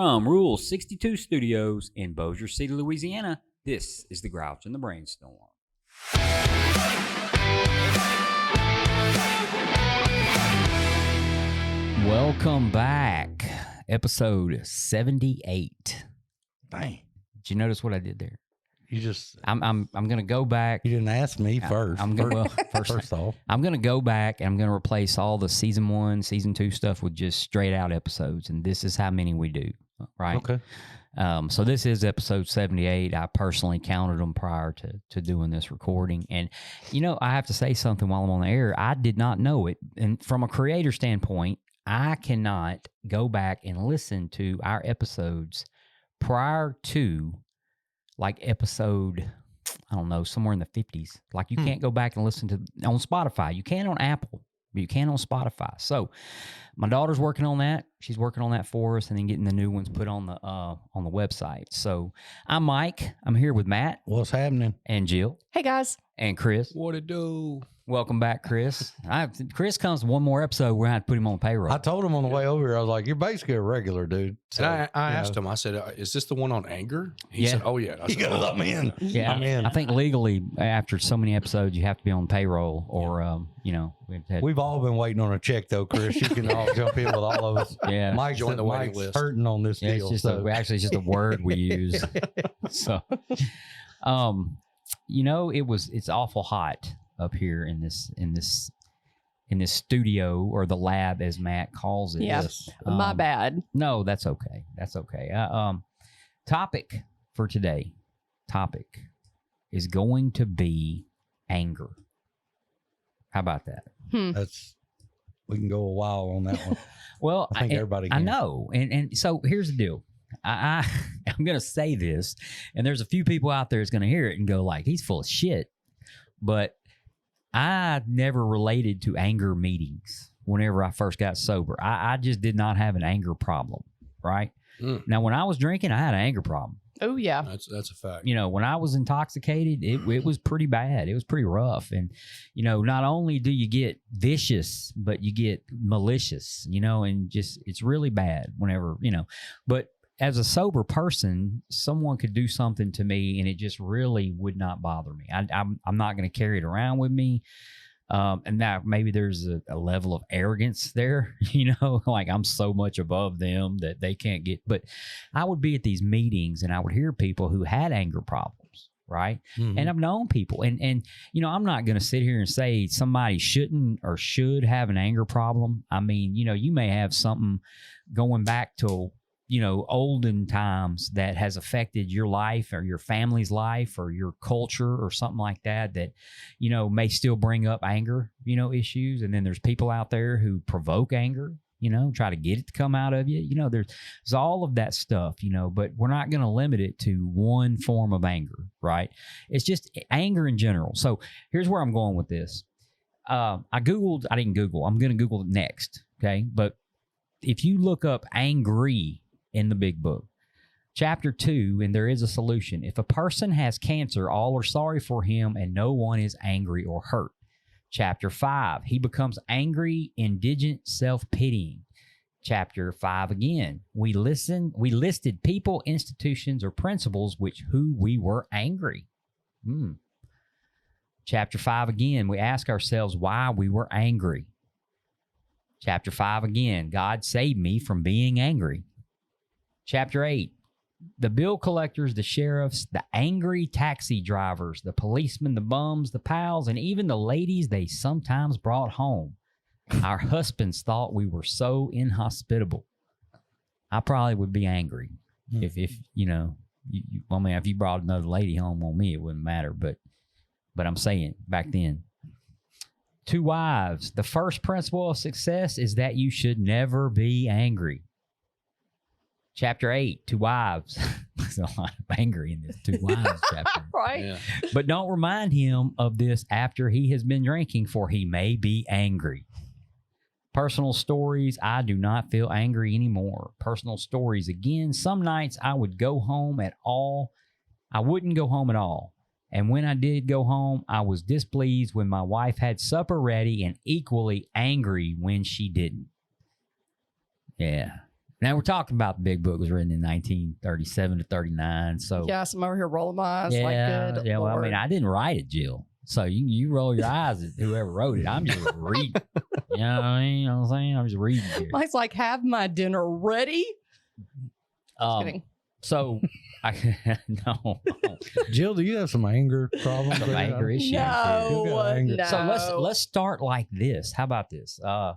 From Rule 62 Studios in Bossier City, Louisiana, this is The Grouch and the Brainstorm. Welcome back. Episode 78. Dang. Did you notice what I did there? You just I'm gonna go back. you didn't ask me first. I'm gonna first off. I'm gonna go back and I'm gonna replace all the season 1, season 2 stuff with just straight out episodes, and this is how many we do, right? Okay. So this is episode 78. I personally counted them prior to doing this recording, and I have to say something while I'm on the air. I did not know it, and from a creator standpoint, I cannot go back and listen to our episodes prior to like episode, I don't know, somewhere in the 50s. Like you can't go back and listen to on Spotify. You can on Apple, but you can on Spotify. So my daughter's working on that. She's working on that for us, and then getting the new ones put on the website. So I'm Mike. I'm here with Matt What's happening? and Jill Hey, guys. and Chris. What it do? Welcome back, Chris. Chris comes to one more episode. We're going to have to put him on the payroll. I told him on the way over here, I was like, you're basically a regular dude. So, And I you asked know, him, I said, is this the one on anger? He Yeah. said, oh, yeah. I You said, gotta let me in. Yeah, I'm in. I think legally, after so many episodes, you have to be on payroll, or We've all been waiting on a check, though, Chris. You can all jump in with all of us. yeah, Mike's, Join the waiting Mike's list. hurting on this yeah, deal. it's just so. actually it's just a word we use. So, it's awful hot up here in this studio, or the lab, as Matt calls it. Yeah. Yes. My bad. No, that's okay. That's okay. Topic for today. Topic is going to be anger. How about that? We can go a while on that one. Well, I think everybody I can. know. And so here's the deal. I'm going to say this, and there's a few people out there that's going to hear it and go like, he's full of shit. But I never related to anger meetings whenever I first got sober. I just did not have an anger problem, right? Mm. Now, when I was drinking, I had an anger problem. Oh, yeah. That's a fact. When I was intoxicated, it was pretty bad. It was pretty rough. And, not only do you get vicious, but you get malicious, and just, it's really bad whenever, but as a sober person, someone could do something to me and it just really would not bother me. I'm not going to carry it around with me. And now maybe there's a level of arrogance there, like I'm so much above them that they can't get. But I would be at these meetings and I would hear people who had anger problems, right? Mhm. And I've known people. And I'm not going to sit here and say somebody shouldn't or should have an anger problem. I mean, you may have something going back to olden times that has affected your life or your family's life or your culture or something like that, may still bring up anger, issues. And then there's people out there who provoke anger, try to get it to come out of you. There's all of that stuff, but we're not going to limit it to one form of anger, right? It's just anger in general. So here's where I'm going with this. I didn't Google, I'm going to Google it next. Okay. But if you look up angry in the big book, chapter 2, and there is a solution. If a person has cancer, all are sorry for him and no one is angry or hurt. Chapter 5, he becomes angry, indigent, self-pitying. Chapter 5 again, we listed people, institutions, or principles who we were angry. Chapter 5 again, we ask ourselves why we were angry. Chapter 5 again, God saved me from being angry. Chapter 8, the bill collectors, the sheriffs, the angry taxi drivers, the policemen, the bums, the pals, and even the ladies they sometimes brought home. Our husbands thought we were so inhospitable. I probably would be angry if if you brought another lady home on me, it wouldn't matter. But I'm saying back then. 2 wives. The first principle of success is that you should never be angry. Chapter 8, 2 wives. There's a lot of anger in this 2 wives chapter. Right? Yeah. But don't remind him of this after he has been drinking, for he may be angry. Personal stories, I do not feel angry anymore. Personal stories again. Some nights I wouldn't go home at all. And when I did go home, I was displeased when my wife had supper ready and equally angry when she didn't. Yeah. Now we're talking about the Big Book was written in 1937 to 39. So Yes, I'm over here rolling my eyes yeah, like good. yeah. Well, I Lord. mean, I didn't write it, Jill. So you roll your eyes at whoever wrote it. I'm just reading. You know what I mean? You know what I'm saying? I'm just reading here. Mike's like, have my dinner ready. Kidding. So I no Jill, do you have some anger problems? some there? anger issues. No, You've got anger. no. So let's start like this. How about this? Oh,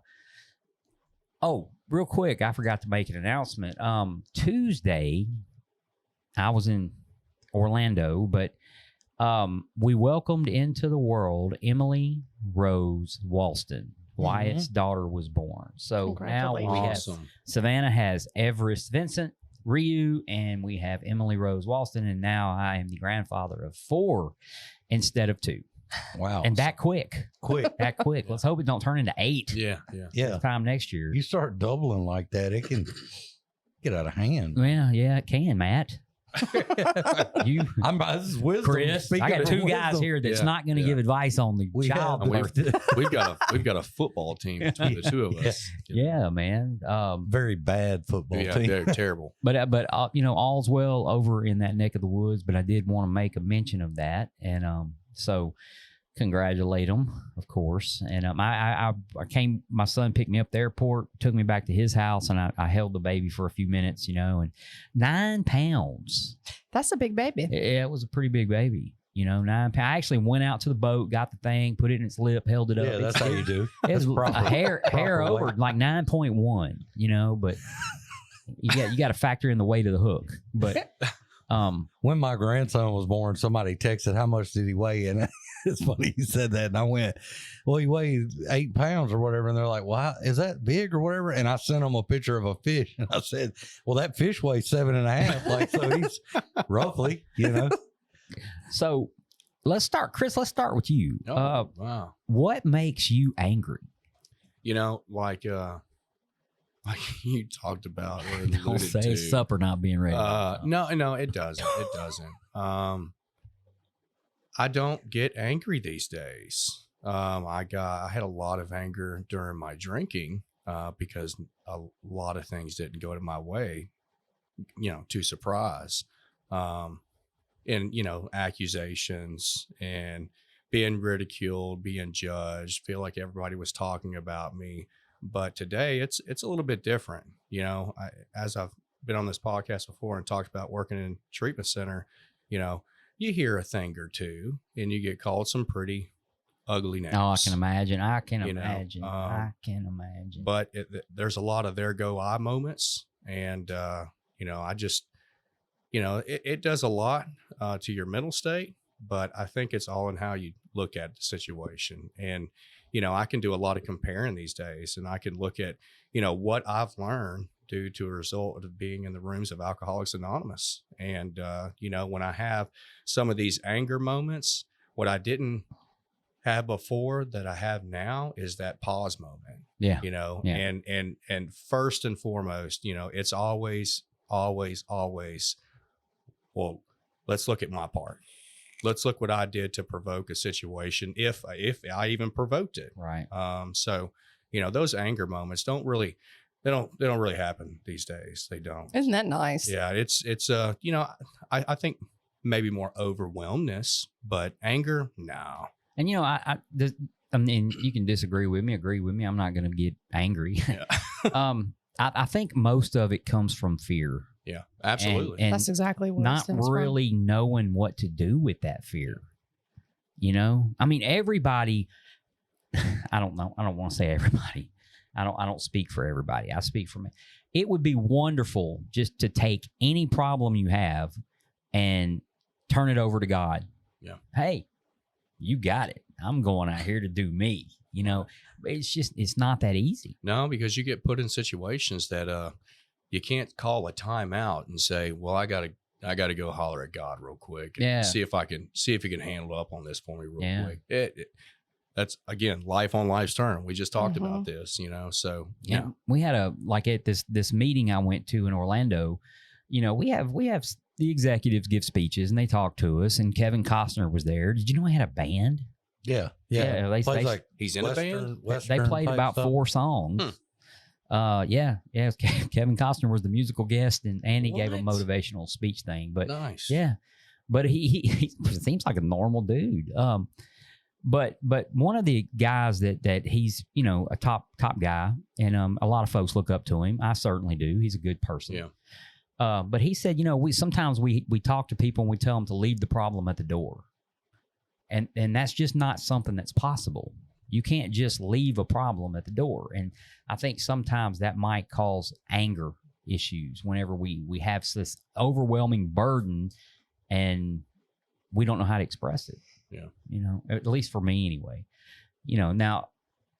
real quick, I forgot to make an announcement. Tuesday, I was in Orlando, but we welcomed into the world Emily Rose Walston. Wyatt's daughter was born. So now we have Awesome. Savannah has Everest Vincent Ryu, and we have Emily Rose Walston, and now I am the grandfather of 4 instead of 2. Wow. And that quick. quick. That quick. Let's hope it don't turn into 8 Yeah, yeah. Yeah. this time next year. You start doubling like that, it can get out of hand. Well, yeah, it can, Matt. You, This is wisdom. Chris, I Speaking got of 2 guys wisdom, here that's Yeah, not going to yeah. give advice on the we child have- birth. We've got a football team between the two of us. Yeah, man. very bad football Yeah, team. they're terrible. But you know, all's well over in that neck of the woods. But I did want to make a mention of that, and so congratulate them, of course. And I came. My son picked me up at the airport, took me back to his house, and I held the baby for a few minutes, you know, and 9 pounds. That's a big baby. It was a pretty big baby. You know, 9 pounds. I actually went out to the boat, got the thing, put it in its lip, held it up. Yeah, that's how you do. It was That's proper- a hair proper over, weight. like 9.1, you know, but you got to factor in the weight of the hook. But When my grandson was born, somebody texted, "How much did he weigh?" And it's funny you said that. And I went, "Well, he weighed 8 pounds or whatever." And they're like, "Well, is that big or whatever?" And I sent them a picture of a fish, and I said, "Well, that fish weighs 7.5." Like, so he's roughly, you know. so let's start, Chris. Let's start with you. Oh, wow. What makes you angry? You know, like you talked about or Don't alluded say to. supper not being ready. No, it doesn't. It doesn't. I don't get angry these days. I had a lot of anger during my drinking because a lot of things didn't go to my way, you know, to surprise. And, you know, accusations and being ridiculed, being judged, feel like everybody was talking about me. But today it's a little bit different. You know, as I've been on this podcast before and talked about working in a treatment center, you know, you hear a thing or two and you get called some pretty ugly names. Oh, I can imagine. I can You know, imagine. I can imagine. But there's a lot of there go I moments. And, you know, I just, you know, it does a lot to your mental state, but I think it's all in how you look at the situation. And, you know, I can do a lot of comparing these days, and I can look at, you know, what I've learned due to a result of being in the rooms of Alcoholics Anonymous. And, you know, when I have some of these anger moments, what I didn't have before that I have now is that pause moment, Yeah. you know, Yeah. and first and foremost, you know, it's always, well, let's look at my part. Let's look what I did to provoke a situation, if I even provoked it. Right. So, you know, those anger moments don't really happen these days. They don't. Isn't that nice? Yeah, it's you know, I think maybe more overwhelmness, but anger, no. And you know, I mean, you can disagree with me, agree with me. I'm not going to get angry. Yeah. I think most of it comes from fear. Yeah, absolutely. And That's exactly what it not stems from. really knowing what to do with that fear. You know, I mean, everybody. I don't know. I don't want to say everybody. I don't speak for everybody. I speak for me. It would be wonderful just to take any problem you have and turn it over to God. Yeah. Hey, you got it. I'm going out here to do me. You know, it's not that easy. No, because you get put in situations that you can't call a timeout and say, well, I gotta go holler at God real quick and Yeah. see if he can handle up on this for me real Yeah. quick. That's again life on life's term. We just talked Mhm. about this, you know. So Yeah, we had at this meeting I went to in Orlando. You know, we have the executives give speeches and they talk to us. And Kevin Costner was there. Did you know he had a band? Yeah. Yeah, they- Plays they- like he's in a band. They played type about stuff. 4 songs. Yeah. Kevin Costner was the musical guest, and he gave a What? motivational speech thing. But Nice. yeah, but he seems like a normal dude. But one of the guys that he's, you know, a top guy, and a lot of folks look up to him. I certainly do. He's a good person. Yeah. But he said, you know, we sometimes we talk to people and we tell them to leave the problem at the door, and that's just not something that's possible. You can't just leave a problem at the door, and I think sometimes that might cause anger issues whenever we have this overwhelming burden and we don't know how to express it. Yeah. You know, at least for me anyway. You know, now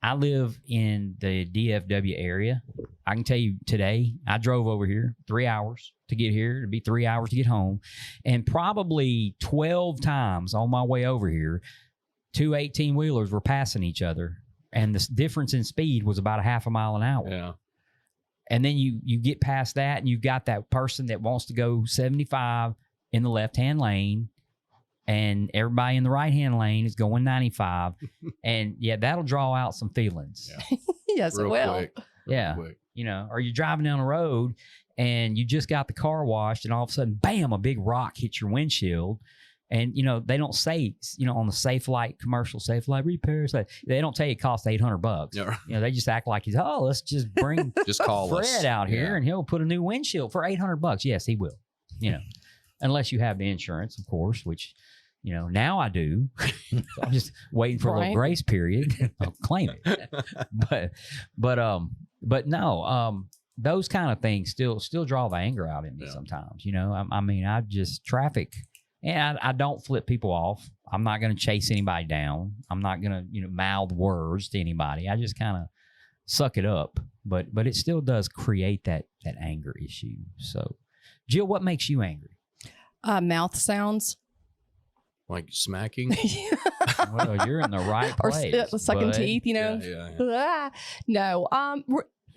I live in the DFW area. I can tell you today, I drove over here 3 hours to get here. It'd be 3 hours to get home. And probably 12 times on my way over here, 2 18-wheelers were passing each other. And the difference in speed was about a half a mile an hour. Yeah. And then you get past that and you've got that person that wants to go 75 in the left-hand lane, and everybody in the right-hand lane is going 95. And yeah, that'll draw out some feelings. Yeah. Yes, it Real will. quick. Yeah. Quick. You know, or you're driving down the road and you just got the car washed and all of a sudden, bam, a big rock hits your windshield. And, you know, they don't say, you know, on the Safe Light commercial, Safe Light repairs, they don't tell you it costs $800. Yeah. You know, they just act like, let's just bring Just call Fred us out here Yeah. and he'll put a new windshield for $800. Yes, he will. You know, unless you have the insurance, of course, which, you know, now I do. So I'm just waiting for a little Right. grace period. I'll claim it. But no, those kind of things still draw the anger out in me Yeah. sometimes. You know, I mean, I just traffic, and I don't flip people off. I'm not going to chase anybody down. I'm not going to, you know, mouth words to anybody. I just kind of suck it up. But it still does create that anger issue. So, Jill, what makes you angry? Mouth sounds. Like smacking. Well, you're in the right Or place. sucking bud. teeth, you know. Yeah. No,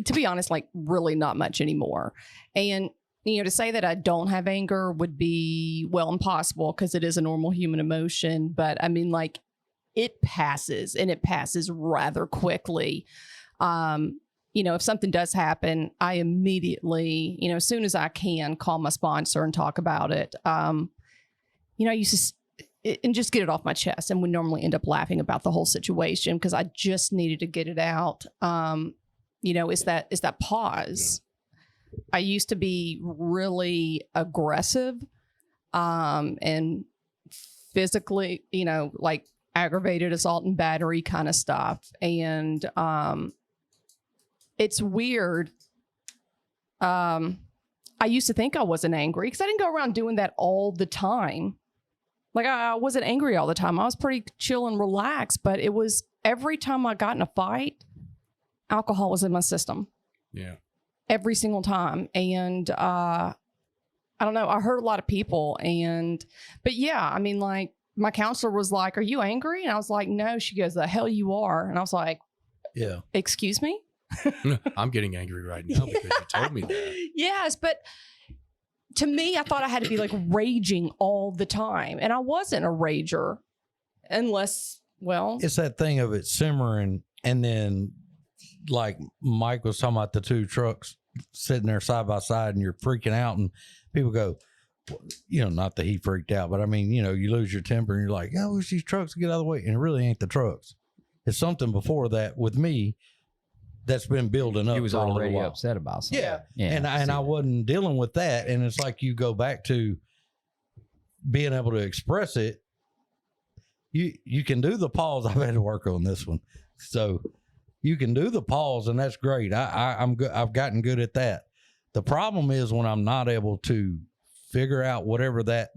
to be honest, like really not much anymore. And you know, to say that I don't have anger would be, well, impossible, because it is a normal human emotion. But I mean, like, it passes, and it passes rather quickly. You know, if something does happen, I immediately, you know, as soon as I can, call my sponsor and talk about it. You know, I used to and just get it off my chest, and we normally end up laughing about the whole situation because I just needed to get it out. You know, is that pause. I used to be really aggressive, and physically, you know, like aggravated assault and battery kind of stuff. And it's weird. I used to think I wasn't angry because I didn't go around doing that all the time. Like, I wasn't angry all the time. I was pretty chill and relaxed, but it was every time I got in a fight, alcohol was in my system. Yeah. Every single time. And I don't know, I hurt a lot of people. But yeah, I mean, like, my counselor was like, "Are you angry?" And I was like, "No." She goes, "The hell you are." And I was like, Yeah. "Excuse me?" I'm getting angry right now because you told me that. Yes, but to me, I thought I had to be like raging all the time. And I wasn't a rager unless, well, It's that thing of it simmering, and then like Mike was talking about the two trucks sitting there side by side, and you're freaking out, and people go, you know, not that he freaked out, but I mean, you know, you lose your temper and you're like, "I wish these trucks would get out of the way," and it really ain't the trucks. It's something before that with me that's been building up. He was for a little already while. upset about something. Yeah. And I wasn't dealing with that. And it's like, you go back to being able to express it. You can do the pause. I've had to work on this one. So you can do the pause, and that's great. I'm good. I've gotten good at that. The problem is when I'm not able to figure out whatever that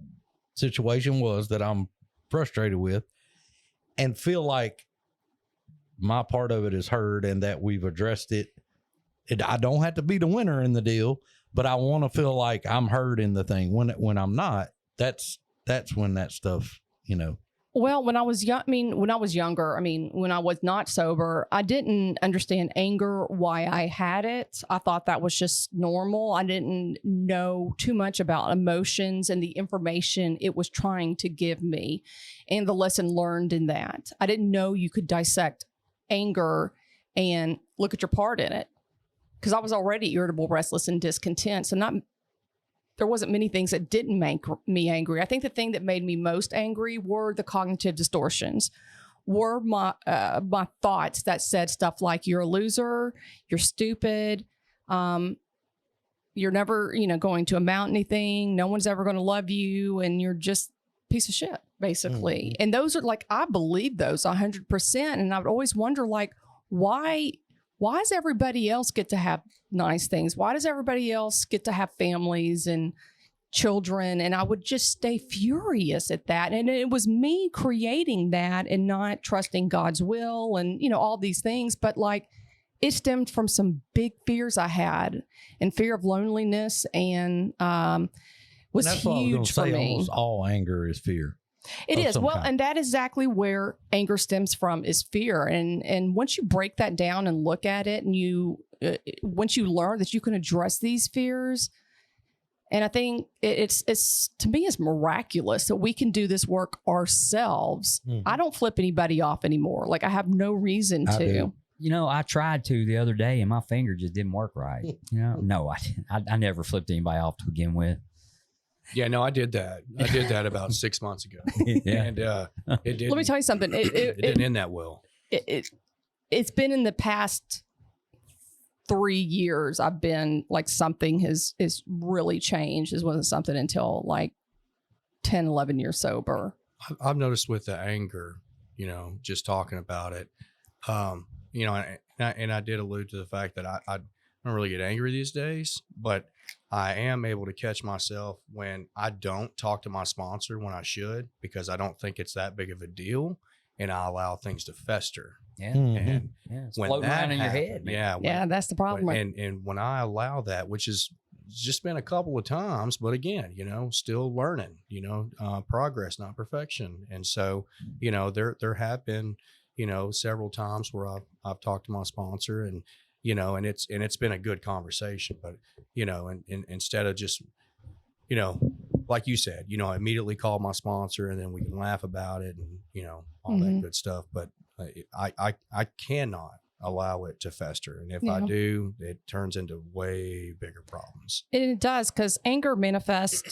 situation was that I'm frustrated with, and feel like my part of it is heard and that we've addressed it. I don't have to be the winner in the deal, but I want to feel like I'm heard in the thing. When I'm not, that's when that stuff, you know. well, when I was young, when I was younger, when I was not sober, I didn't understand anger, why I had it. I thought that was just normal. I didn't know too much about emotions and the information it was trying to give me and the lesson learned in that. I didn't know you could dissect anger and look at your part in it. because I was already irritable, restless, and discontent. So there wasn't many things that didn't make me angry. I think the thing that made me most angry were the cognitive distortions, were my thoughts that said stuff like, you're a loser, you're stupid, you're never, going to amount anything, no one's ever going to love you, and you're just a piece of shit, basically. And those are like, I believe those 100%. And I would always wonder, like, why does everybody else get to have nice things? Why does everybody else get to have families and children? And I would just stay furious at that. And it was me creating that and not trusting God's will and, all these things. But like, it stemmed from some big fears I had, and fear of loneliness, and was That's what I was gonna huge for say. me. Almost all anger is fear. It of is. some Well, kind. and that is exactly where anger stems from, is fear. And once you break that down and look at it, and once you learn that you can address these fears, and I think it's to me, it's miraculous that we can do this work ourselves. Mhm. I don't flip anybody off anymore. Like, I have no reason I to. do. I tried to the other day and my finger just didn't work right. No, I didn't. I never flipped anybody off to begin with. Yeah, no, I did that. I did that about 6 months ago. Yeah. And it didn't. Let me tell you something. it didn't end that well. It's been in the past 3 years. I've been like, something has really changed. This wasn't something until like 10, 11 years sober. I've noticed with the anger, just talking about it, and I did allude to the fact that I don't really get angry these days, but I am able to catch myself when I don't talk to my sponsor when I should, because I don't think it's that big of a deal, and I allow things to fester. Yeah. Mhm. And Yeah. It's when floating that around in your happens- head. man. yeah, Yeah, that's the problem. and when I allow that, which is just been a couple of times, but again, still learning, progress, not perfection. And so, there have been, several times where I've talked to my sponsor, and, and it's been a good conversation, but, and instead of just, like you said, I immediately call my sponsor, and then we can laugh about it and, all that Mhm. good stuff. But I cannot allow it to fester. And if I Yeah. do, it turns into way bigger problems. And it does, because anger manifests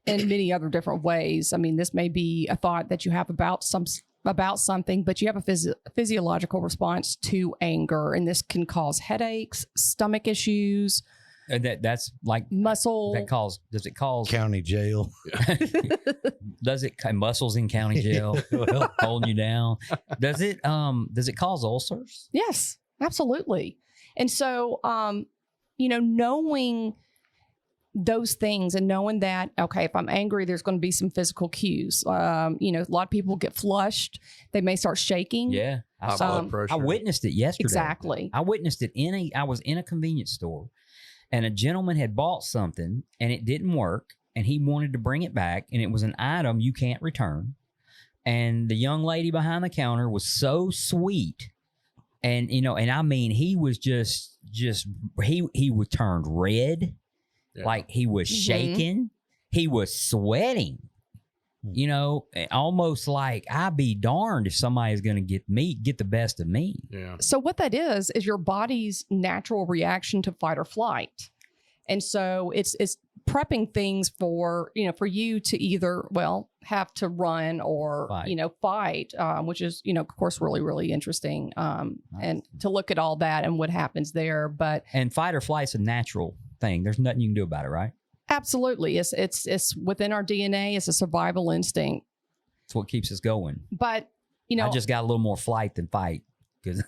in many other different ways. I mean, this may be a thought that you have about something, but you have a physiological response to anger, and this can cause headaches, stomach issues, And that's like muscle. does it cause County jail. muscles in county jail Well, holding you down? Does it cause ulcers? Yes, absolutely. And so, knowing those things, and knowing that, okay, if I'm angry, there's going to be some physical cues. A lot of people get flushed. They may start shaking. Yeah. High saw- blood pressure. I witnessed it yesterday. Exactly. I witnessed it I was in a convenience store, and a gentleman had bought something and it didn't work, and he wanted to bring it back, and it was an item you can't return. And the young lady behind the counter was so sweet. And, and I mean, he was he was turned red. Yeah. Like he was Mhm. shaking. He was sweating. Almost like, I'd be darned if somebody's going to get the best of me. Yeah. So what that is your body's natural reaction to fight or flight. And so it's prepping things for you to either, have to run or, Fight. fight, which is, of course, really, really interesting. And to look at all that and what happens there. But And fight or flight's a natural thing. There's nothing you can do about it, right? absolutely, it's within our DNA. It's a survival instinct. It's what keeps us going. But, I just got a little more flight than fight because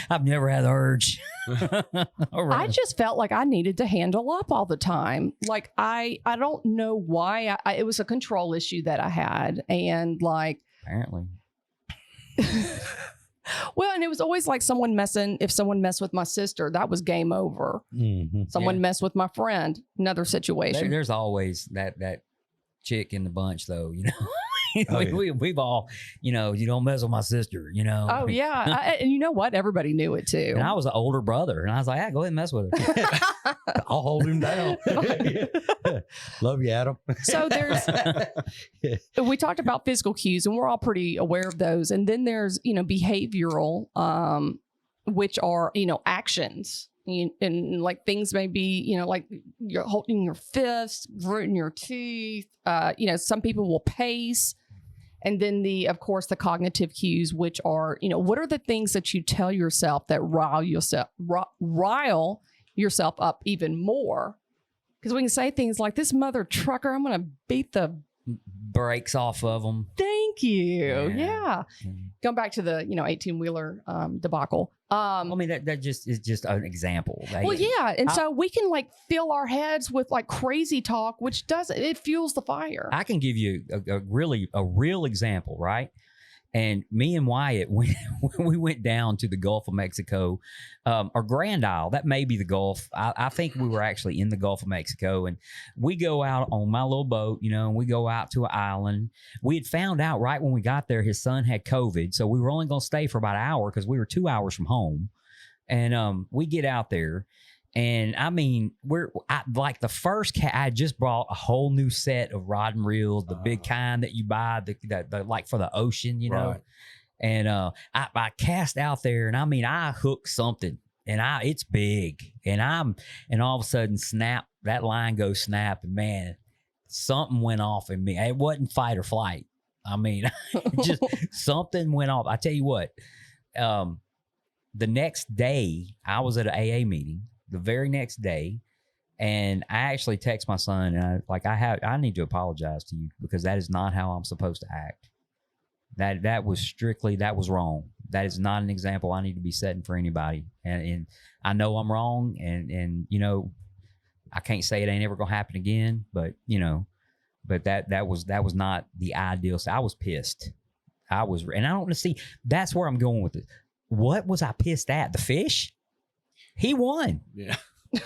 I've never had the urge. I just felt like I needed to handle up all the time. Like, I don't know why. It was a control issue that I had. And like, Apparently. well, and it was always like if someone messed with my sister, that was game over. mhm. Someone Yeah. messed with my friend, another situation. There's always that chick in the bunch, though, Oh, yeah. We've all, you don't mess with my sister, Oh yeah. And you know what? Everybody knew it too. And I was an older brother, and I was like, go ahead and mess with her. I'll hold him down. Love you, Adam. So we talked about physical cues, and we're all pretty aware of those. And then there's, behavioral, which are, actions. and like things may be, like you're holding your fists, gritting your teeth. Some people will pace. And then of course, the cognitive cues, which are, what are the things that you tell yourself that rile yourself up even more? Because we can say things like, this mother trucker, I'm going to beat the brakes off of them. Thank you. Yeah. Yeah. Going back to the, 18-wheeler debacle. I mean, that just is just an example. Well, yeah. And so we can like fill our heads with like crazy talk, which it fuels the fire. I can give you a real example, right? And me and Wyatt, when we went down to the Gulf of Mexico, or Grand Isle, that may be the Gulf. I think we were actually in the Gulf of Mexico, and we go out on my little boat, and we go out to an island. We had found out right when we got there, his son had COVID, so we were only going to stay for about an hour because we were 2 hours from home. And we get out there. And I mean, like the first I just brought a whole new set of rod and reels, the big kind that you buy, the like for the ocean, Right. And I cast out there, and I mean, I hooked something, and it's big, and all of a sudden, snap, that line goes snap, and man, something went off in me. It wasn't fight or flight. I mean, just something went off. I tell you what, the next day I was at an AA meeting. The very next day, and I actually text my son, and I need to apologize to you because that is not how I'm supposed to act. That was wrong. That is not an example I need to be setting for anybody. And I know I'm wrong, and I can't say it ain't ever gonna happen again, but that was not the ideal. So I was pissed. And I don't want to see. That's where I'm going with it. What was I pissed at? The fish? He won. Yeah. I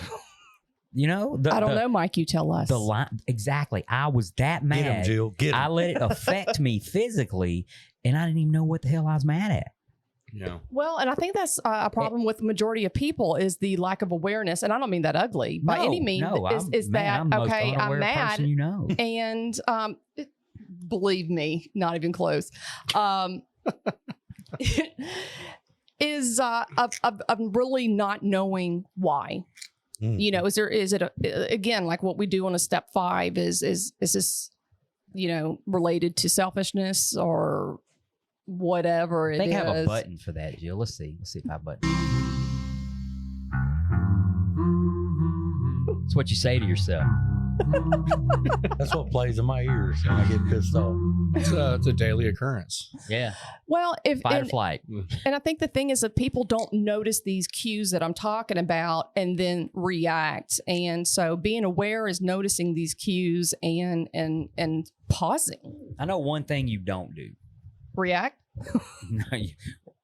don't know, Mike. You tell us. The line, exactly. I was that mad. Get him, Jill. Get him. I let it affect me physically, and I didn't even know what the hell I was mad at. Yeah. Well, and I think that's a problem with the majority of people is the lack of awareness, and I don't mean that ugly by any means. Is that I'm the most okay? I'm unaware mad, person and believe me, not even close. Is of really not knowing why. Is it again like what we do on a step 5? Is this related to selfishness or whatever it is? I think I have a button for that, Jill. Let's see if I have a button. It's what you say to yourself. That's what plays in my ears when I get pissed off. It's a daily occurrence. Yeah. Well, Fight or flight. And I think the thing is that people don't notice these cues that I'm talking about and then react. And so being aware is noticing these cues and pausing. I know one thing you don't do. React? No,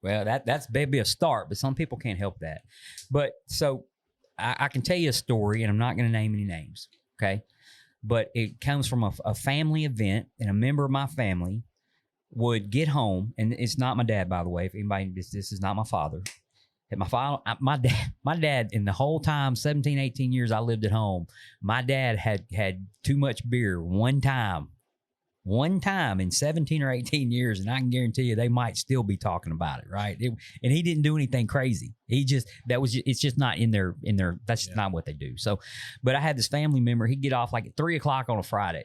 well, that's maybe a start, but some people can't help that. But so I can tell you a story, and I'm not going to name any names. Okay. But it comes from a family event, and a member of my family would get home, and it's not my dad, by the way. If anybody, this is not my father. And my dad, in the whole time, 17, 18 years I lived at home, my dad had too much beer one time in 17 or 18 years, and I can guarantee you they might still be talking about it, right? And he didn't do anything crazy. It's just not in their, that's just not what they do. So, but I had this family member, he'd get off like at 3:00 on a Friday.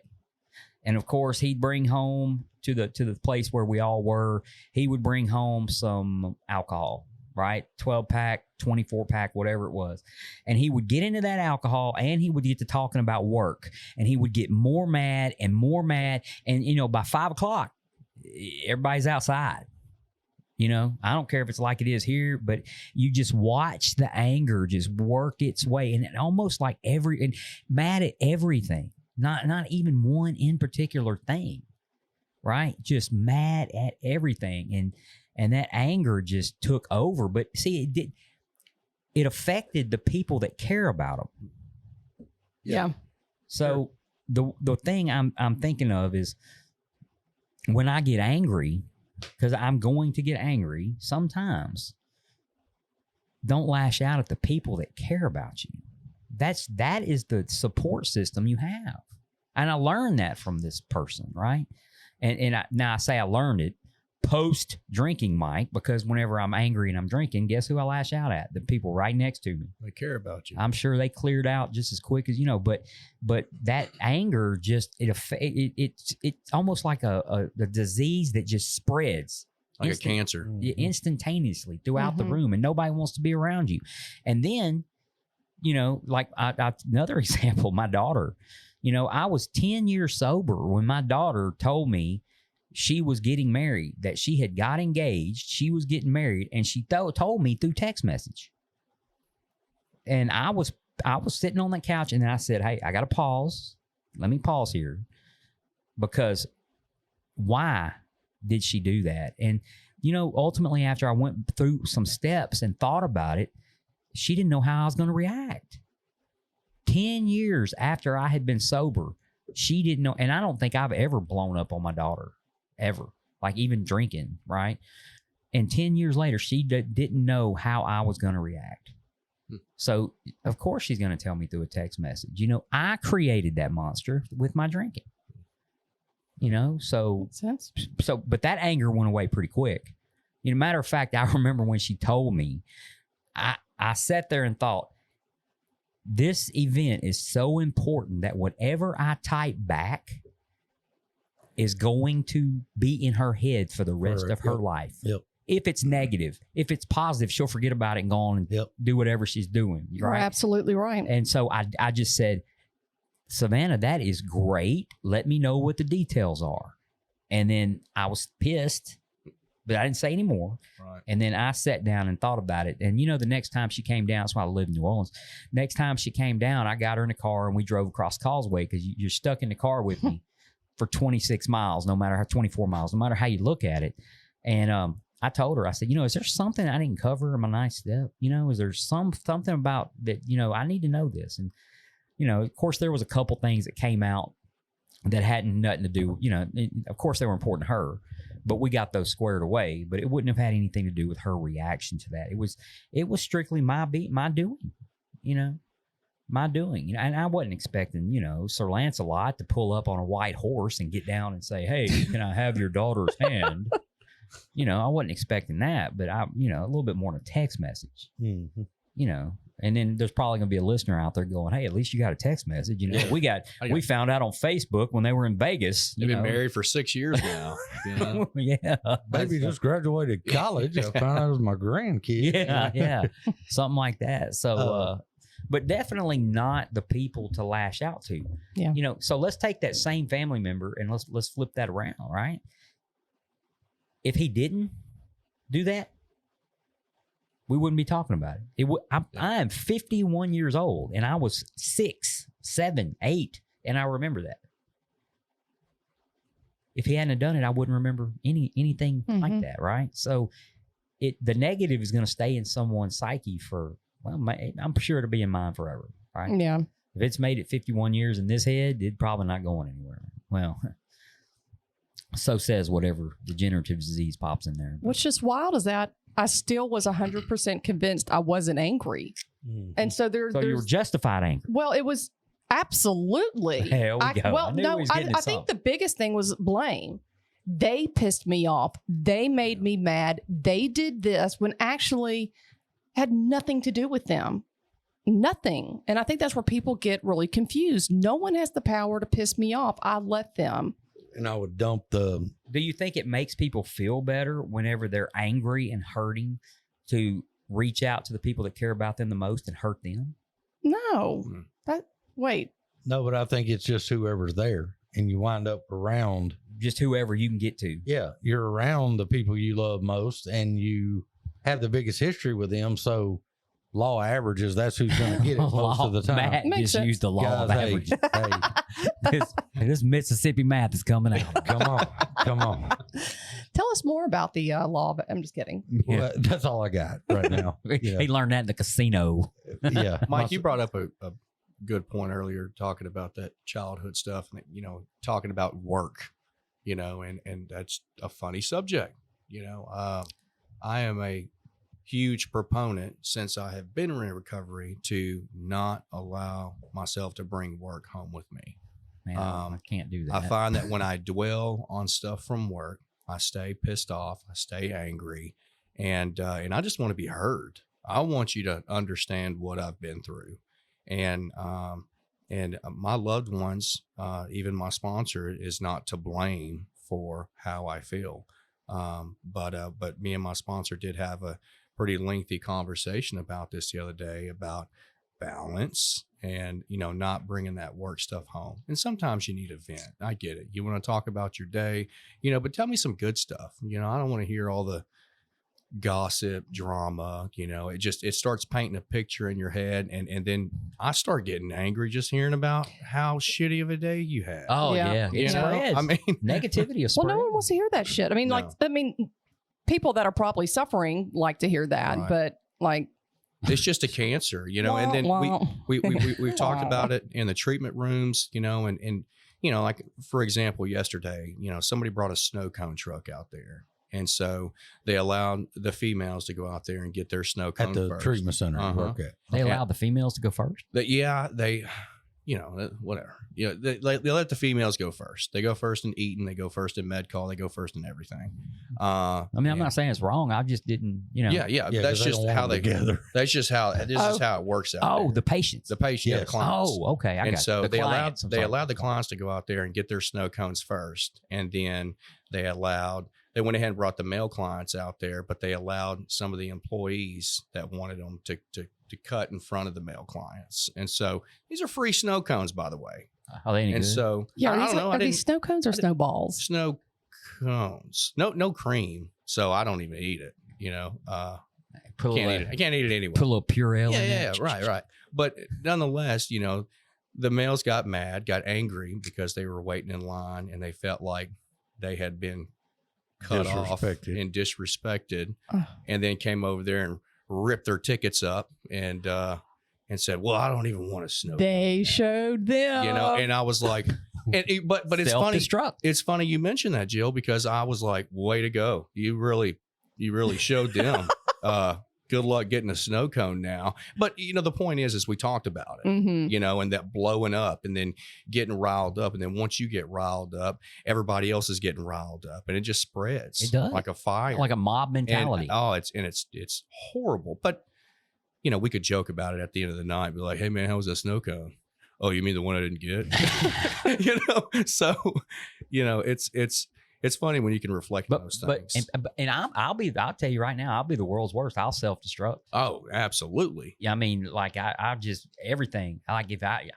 And of course he'd bring home to the place where we all were, he would bring home some alcohol, right? 12-pack, 24-pack, whatever it was. And he would get into that alcohol, and he would get to talking about work, and he would get more mad and more mad. And, by 5:00, everybody's outside. I don't care if it's like it is here, but you just watch the anger just work its way, and almost like and mad at everything, not even one in particular thing, right? Just mad at everything. And that anger just took over. But see, it affected the people that care about them. Yeah. So the thing I'm thinking of is when I get angry, because I'm going to get angry sometimes, don't lash out at the people that care about you. That is the support system you have. And I learned that from this person, right? And now I say I learned it. post drinking, Mike, because whenever I'm angry and I'm drinking, guess who I lash out at? The people right next to me. They care about you. I'm sure they cleared out just as quick as but that anger just it's almost like a disease that just spreads like a cancer. instantaneously throughout the room, and nobody wants to be around you. And then, like another example, my daughter. I was 10 years sober when my daughter told me she was getting married, that she had got engaged, she was getting married, and she told me through text message. And I was sitting on that couch, and then I said, hey, I got to pause. Let me pause here, because why did she do that? And, ultimately, after I went through some steps and thought about it, she didn't know how I was going to react. 10 years after I had been sober, she didn't know. And I don't think I've ever blown up on my daughter, ever, like even drinking, right? And 10 years later, she didn't know how I was going to react. So, of course, she's going to tell me through a text message. I created that monster with my drinking. So, Makes sense. but that anger went away pretty quick. Matter of fact, I remember when she told me, I sat there and thought, this event is so important that whatever I type back is going to be in her head for the rest of her life. Yep. If it's negative, if it's positive, she'll forget about it and go on and do whatever she's doing. You're right? absolutely right. And so I just said, Savannah, that is great. Let me know what the details are. And then I was pissed, but I didn't say any more. Right. And then I sat down and thought about it. And, the next time she came down, that's why I live in New Orleans. Next time she came down, I got her in the car and we drove across Causeway, because you're stuck in the car with me for 26 miles, 24 miles, no matter how you look at it. And I told her, I said, is there something I didn't cover in my nice step? Is there something about that, I need to know this. And, of course, there was a couple things that came out that hadn't nothing to do, of course they were important to her, but we got those squared away. But it wouldn't have had anything to do with her reaction to that. It was strictly my doing, my doing. And I wasn't expecting, Sir Lancelot to pull up on a white horse and get down and say, hey, can I have your daughter's hand? I wasn't expecting that, but a little bit more than a text message, and then there's probably going to be a listener out there going, hey, at least you got a text message. We found out on Facebook when they were in Vegas. They've been married for 6 years now. Yeah. Baby just graduated college. I found out it was my grandkid. Yeah. Something like that. So, but definitely not the people to lash out to. Yeah. So let's take that same family member and let's flip that around, right? If he didn't do that, we wouldn't be talking about it. I am 51 years old, and I was 6, 7, 8, and I remember that. If he hadn't done it, I wouldn't remember anything like that, right? So the negative is going to stay in someone's psyche I'm sure it'll be in mine forever, right? Yeah. If it's made it 51 years in this head, it's probably not going anywhere. Well, so says whatever degenerative disease pops in there. What's just wild is that I still was 100% convinced I wasn't angry. And so you were justified angry. Well, it was absolutely. There we go. I think the biggest thing was blame. They pissed me off. They made me mad. They did this when actually had nothing to do with them. Nothing. And I think that's where people get really confused. No one has the power to piss me off. I let them. And I would dump the... Do you think it makes people feel better whenever they're angry and hurting to reach out to the people that care about them the most and hurt them? No. Wait. No, but I think it's just whoever's there, and you wind up around... Just whoever you can get to. Yeah. You're around the people you love most, and you have the biggest history with them, so... Law averages, that's who's going to get it most of the time. Matt Makes just sense. used the law of Guys, averages. hey, This Mississippi math is coming out. come on. Tell us more about the law. I'm just kidding. Well, that's all I got right now. He learned that in the casino. Yeah. Mike, you brought up a good point earlier, talking about that childhood stuff and, talking about work, and that's a funny subject. I am a huge proponent, since I have been in recovery, to not allow myself to bring work home with me. Man, I can't do that. I find that when I dwell on stuff from work, I stay pissed off. I stay angry, and I just want to be heard. I want you to understand what I've been through, and my loved ones, even my sponsor, is not to blame for how I feel. But me and my sponsor did have a pretty lengthy conversation about this the other day about balance and, not bringing that work stuff home. And sometimes you need a vent. I get it. You want to talk about your day, but tell me some good stuff. I don't want to hear all the gossip drama. It starts painting a picture in your head. And then I start getting angry just hearing about how shitty of a day you had. Oh Yeah. yeah, it spreads. I mean, Negativity is Well, spread. no one wants to hear that shit. I mean, No. people that are probably suffering like to hear that, Right. but like, it's just a cancer, and then we've talked about it in the treatment rooms, and like, for example, yesterday, somebody brought a snow cone truck out there. And so they allowed the females to go out there and get their snow cone At the first. treatment center I work at. They allow the females to go first. They whatever. They let the females go first. They go first in eating. They go first in med call. They go first in everything. I mean, I'm not saying it's wrong. I just didn't, Yeah, Yeah, that's 'cause they just don't how want they them together. That's just how this is how it works out. Oh, there. the patients. the patient, the Yes. clients. Oh, okay. I And got so you. The they allowed clients, I'm sorry. the clients to go out there and get their snow cones first, and then they went ahead and brought the male clients out there, but they allowed some of the employees that wanted them to cut in front of the male clients. And so these are free snow cones, by the way. Oh, they ain't And good. so yeah, I don't know. are these snow cones or snowballs? Snow cones, no cream, so I don't even eat it. Put a Can't eat little, it. I can't eat it anyway. put a little Purell in Yeah, there. right. But nonetheless, the males got mad, got angry because they were waiting in line and they felt like they had been cut off Disrespected. and disrespected, Ugh. and then came over there and ripped their tickets up and said, "Well, I don't even want to snow." They showed them. And I was like, but it's funny. Self-destruct. It's funny you mentioned that, Jill, because I was like, "Way to go! You really showed them." Good luck getting a snow cone now. But the point is we talked about it. Mm-hmm. And that blowing up and then getting riled up. And then once you get riled up, everybody else is getting riled up and it just spreads. It does. like a fire. Like a mob mentality. And it's horrible. But, we could joke about it at the end of the night. Be like, hey, man, how was that snow cone? Oh, you mean the one I didn't get? So, it's funny when you can reflect on those things. I'll tell you right now, I'll be the world's worst. I'll self-destruct. Oh, absolutely. Yeah, I mean, like I just everything. Like if I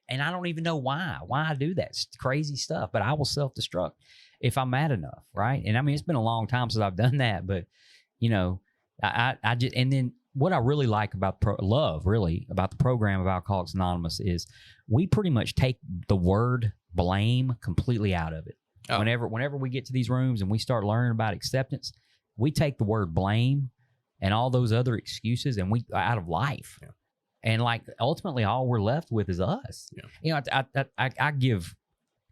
and I don't even know why I do that. It's crazy stuff, but I will self-destruct if I'm mad enough, right? And I mean, it's been a long time since I've done that, but I just, and then what I really like about about the program of Alcoholics Anonymous is we pretty much take the word blame completely out of it. Oh. Whenever we get to these rooms and we start learning about acceptance, we take the word blame and all those other excuses and we out of life. Yeah. And like ultimately all we're left with is us. Yeah. I give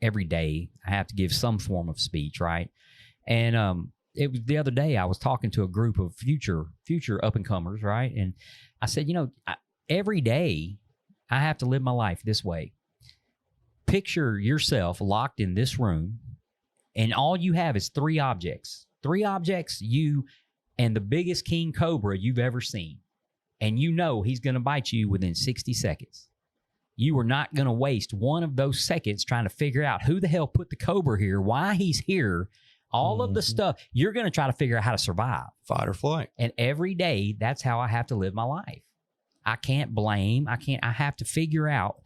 every day, I have to give some form of speech, right? And it was the other day I was talking to a group of future up and comers, right? And I said, every day I have to live my life this way. Picture yourself locked in this room and all you have is three objects, you and the biggest king cobra you've ever seen. And he's going to bite you within 60 seconds. You are not going to waste one of those seconds trying to figure out who the hell put the cobra here, why he's here, all of the stuff. You're going to try to figure out how to survive. Fight or flight. And every day, that's how I have to live my life. I can't blame. I have to figure out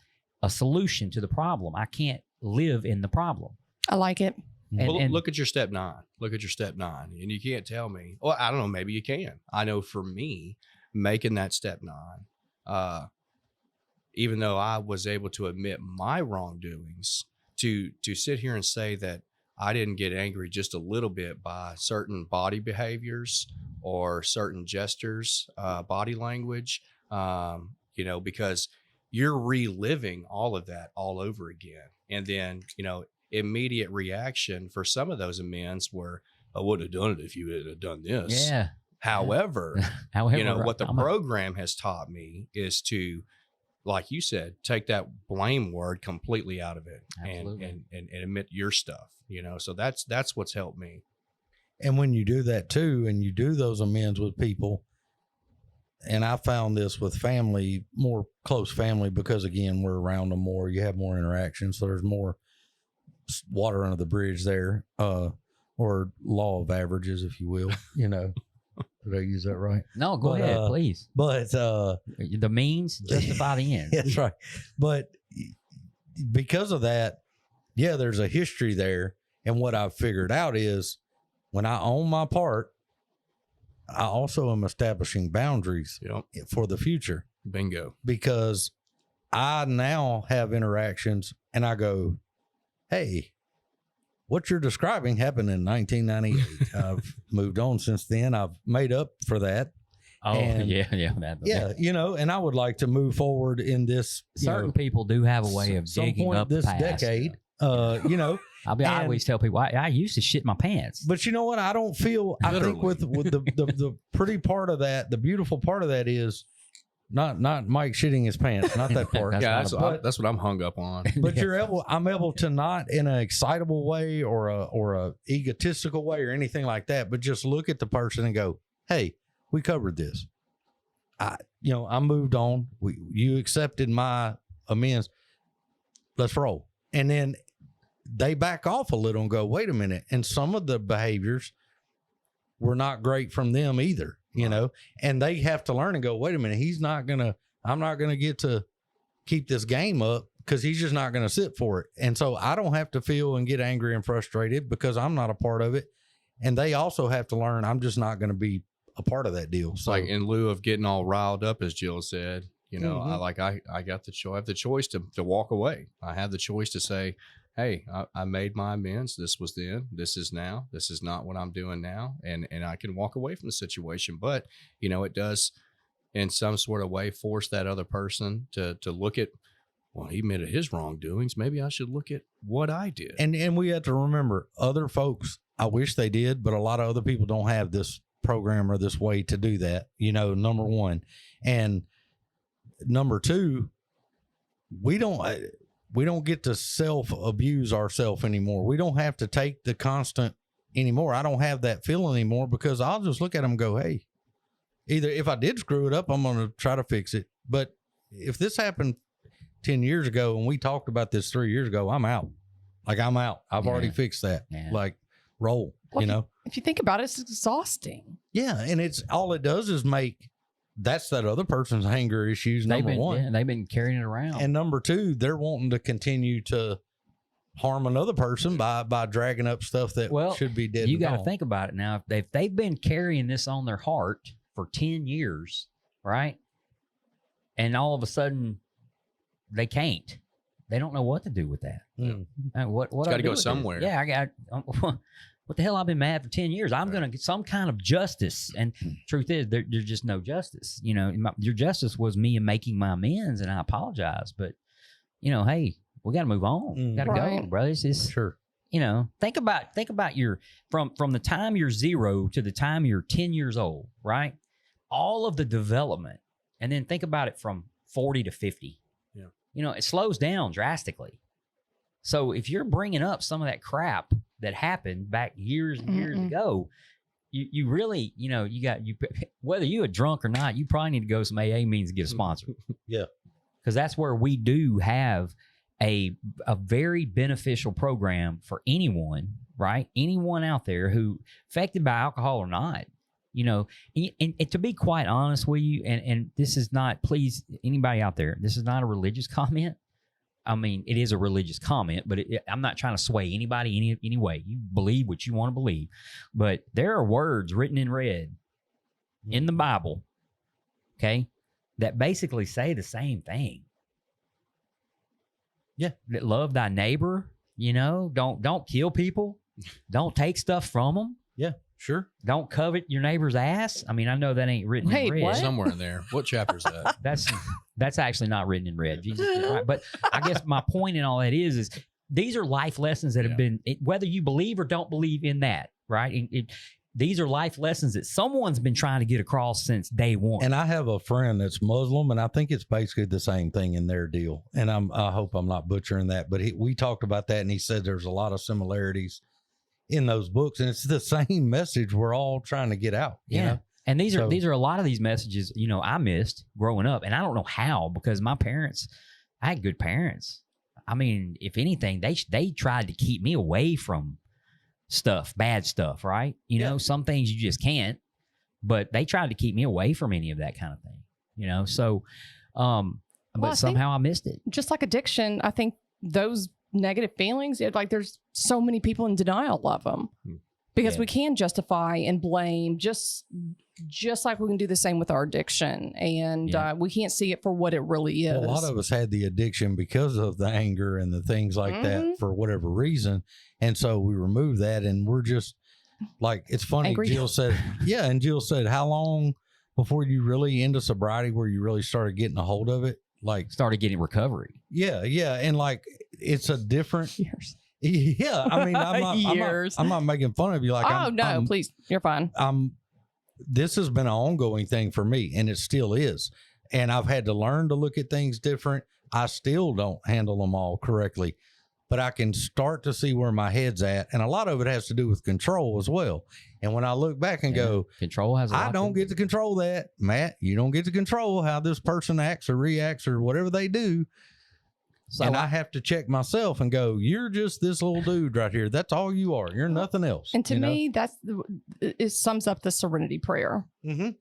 a solution to the problem. I can't live in the problem. I like it. And Look at your step 9. Look at your step 9. And you can't tell me. Well, I don't know. Maybe you can. I know for me, making that step 9, even though I was able to admit my wrongdoings, to sit here and say that I didn't get angry just a little bit by certain body behaviors or certain gestures, body language, because you're reliving all of that all over again. And then, immediate reaction for some of those amends were, I wouldn't have done it if you had done this. yeah. However, However, what the program has taught me is to, like you said, take that blame word completely out of it Absolutely. and admit your stuff, so that's what's helped me. And when you do that too, and you do those amends with people, and I found this with family, more close family, because again, we're around them more, you have more interaction. So there's more water under the bridge there, or law of averages, if you will, you know. Did I use that right? No, go But, ahead, please. But The means justify the end. that's right. But because of that, yeah, there's a history there. And what I've figured out is when I own my part, I also am establishing boundaries Yep. for the future, Bingo. because I now have interactions and I go, hey, what you're describing happened in 1998. I've moved on since then. I've made up for that. Oh, And- yeah. Yeah, you know, and I would like to move forward in this, you Certain know, people do have a way of some digging point up this the past. decade. You know, I and- always tell people I used to shit my pants. but you know what? I don't feel. I think with the pretty part of that, the beautiful part of that is not Mike shitting his pants, not that part. That's Yeah, not that's, a- but- that's what I'm hung up on. But I'm able to, not in an excitable way or a egotistical way or anything like that, but just look at the person and go, hey, we covered this. I moved on. You accepted my amends. Let's roll. And then they back off a little and go, wait a minute. And some of the behaviors were not great from them either, you know, and they have to learn and go, wait a minute. I'm not going to get to keep this game up because he's just not going to sit for it. And so I don't have to feel and get angry and frustrated because I'm not a part of it. And they also have to learn I'm just not going to be a part of that deal. It's So like in lieu of getting all riled up, as Jill said, you know, Mhm. I got the choice. I have the choice to walk away. I have the choice to say, hey, I made my amends. This was then. This is now. This is not what I'm doing now. And I can walk away from the situation. But, you know, it does in some sort of way force that other person to look at, well, he admitted his wrongdoings. Maybe I should look at what I did. and we have to remember other folks, I wish they did, but a lot of other people don't have this program or this way to do that, you know, number one. And number two, we don't get to self abuse ourselves anymore. We don't have to take the constant anymore. I don't have that feeling anymore because I'll just look at them and go, hey, either if I did screw it up, I'm going to try to fix it. But if this happened 10 years ago and we talked about this 3 years ago, I'm out. Like I'm out. I've already Yeah. fixed that. Yeah. Like roll, Well, you know? If you think about it, it's exhausting. Yeah. And it's all it does is make that's that other person's anger issues. Number one. they've been carrying it around. And number two, they're wanting to continue to harm another person by dragging up stuff that Well, should be dead. you and got to gone. think about it now. If they've been carrying this on their heart for 10 years, right? And all of a sudden they can't. They don't know what to do with that. Mm. What It's do I gotta do go with this? somewhere. Yeah, I got. What the hell? I've been mad for 10 years. I'm going to get some kind of justice. And truth is, there's just no justice. You know, your justice was me making my amends, and I apologize. But you know, hey, we got to move on. Got to go, Right. bro. It's just, Sure. you know, think about your from the time you're 0 to the time you're 10 years old, right? All of the development, and then think about it from 40 to 50. Yeah. You know, it slows down drastically. So if you're bringing up some of that crap that happened back years and years Mm-mm. ago, you really, you know, whether you a drunk or not, you probably need to go to some AA meetings and get a sponsor. Yeah. Because that's where we do have a very beneficial program for anyone, right? Anyone out there who affected by alcohol or not, you know, and to be quite honest with you, and this is not, please, anybody out there, this is not a religious comment. I mean, it is a religious comment, but I'm not trying to sway anybody any way. You believe what you want to believe, but there are words written in red in the Bible, okay, that basically say the same thing. Yeah. That love thy neighbor, you know, don't kill people, don't take stuff from them, Yeah. Sure. don't covet your neighbor's ass. I mean, I know that ain't written Wait, in red. what? Somewhere in there. What chapter is that? That's actually not written in red. Jesus did, right? But I guess my point in all that is these are life lessons that have been, whether you believe or don't believe in that, right? These are life lessons that someone's been trying to get across since day one. And I have a friend that's Muslim, and I think it's basically the same thing in their deal. And I hope I'm not butchering that, but we talked about that, and he said there's a lot of similarities in those books, and it's the same message we're all trying to get out. You know? And these So- are a lot of these messages, you know, I missed growing up, and I don't know how, because my parents, I had good parents. I mean, if anything, they tried to keep me away from stuff, bad stuff, right? You know, some things you just can't, but they tried to keep me away from any of that kind of thing, you know? So, I but think- somehow I missed it. Just like addiction, I think those negative feelings, like there's so many people in denial of them because Yeah. we can justify and blame just like we can do the same with our addiction, and Yeah. we can't see it for what it really is. Well, a lot of us had the addiction because of the anger and the things like that for whatever reason. And so we removed that, and we're just like, it's funny. Angry. Jill said, and Jill said, how long before you really into sobriety where you really started getting a hold of it? Like, Started getting recovery. yeah. And like, it's a different, Years. yeah. I mean, Years. I'm not making fun of you. Like, Oh no, please, you're fine. this has been an ongoing thing for me, and it still is. And I've had to learn to look at things different. I still don't handle them all correctly, but I can start to see where my head's at. And a lot of it has to do with control as well. And when I look back and go, Control has a lot I don't get to control that, Matt. You don't get to control how this person acts or reacts or whatever they do. So and I have to check myself and go, you're just this little dude right here. That's all you are. You're nothing else. And to you know? me, it sums up the serenity prayer. Mhm.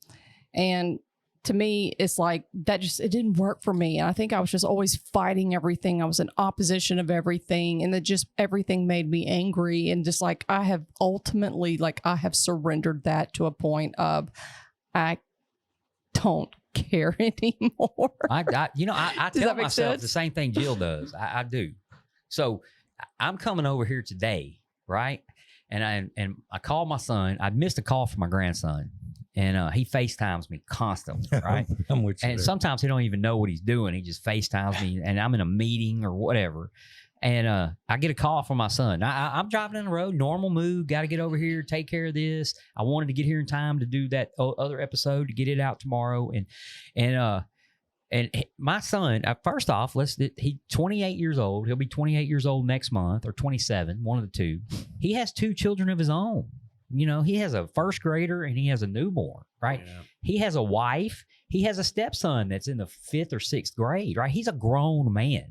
And to me, it's like that it didn't work for me. And I think I was just always fighting everything. I was in opposition of everything. And that just everything made me angry. And just like I have surrendered that to a point of I don't care anymore. I Does tell that make myself sense? the same thing Jill does. I do. So I'm coming over here today, right? And I called my son. I missed a call from my grandson, and he FaceTimes me constantly, right? I'm with you. And there. sometimes he don't even know what he's doing. He just FaceTimes me, and I'm in a meeting or whatever. And I get a call from my son. I'm driving down the road, normal mood. Got to get over here, take care of this. I wanted to get here in time to do that other episode to get it out tomorrow. And my son, first off, he's 28 years old. He'll be 28 years old next month, or 27, one of the two. He has 2 children of his own. You know, he has a first grader and he has a newborn, right? Yeah. He has a wife. He has a stepson that's in the 5th or 6th grade, right? He's a grown man.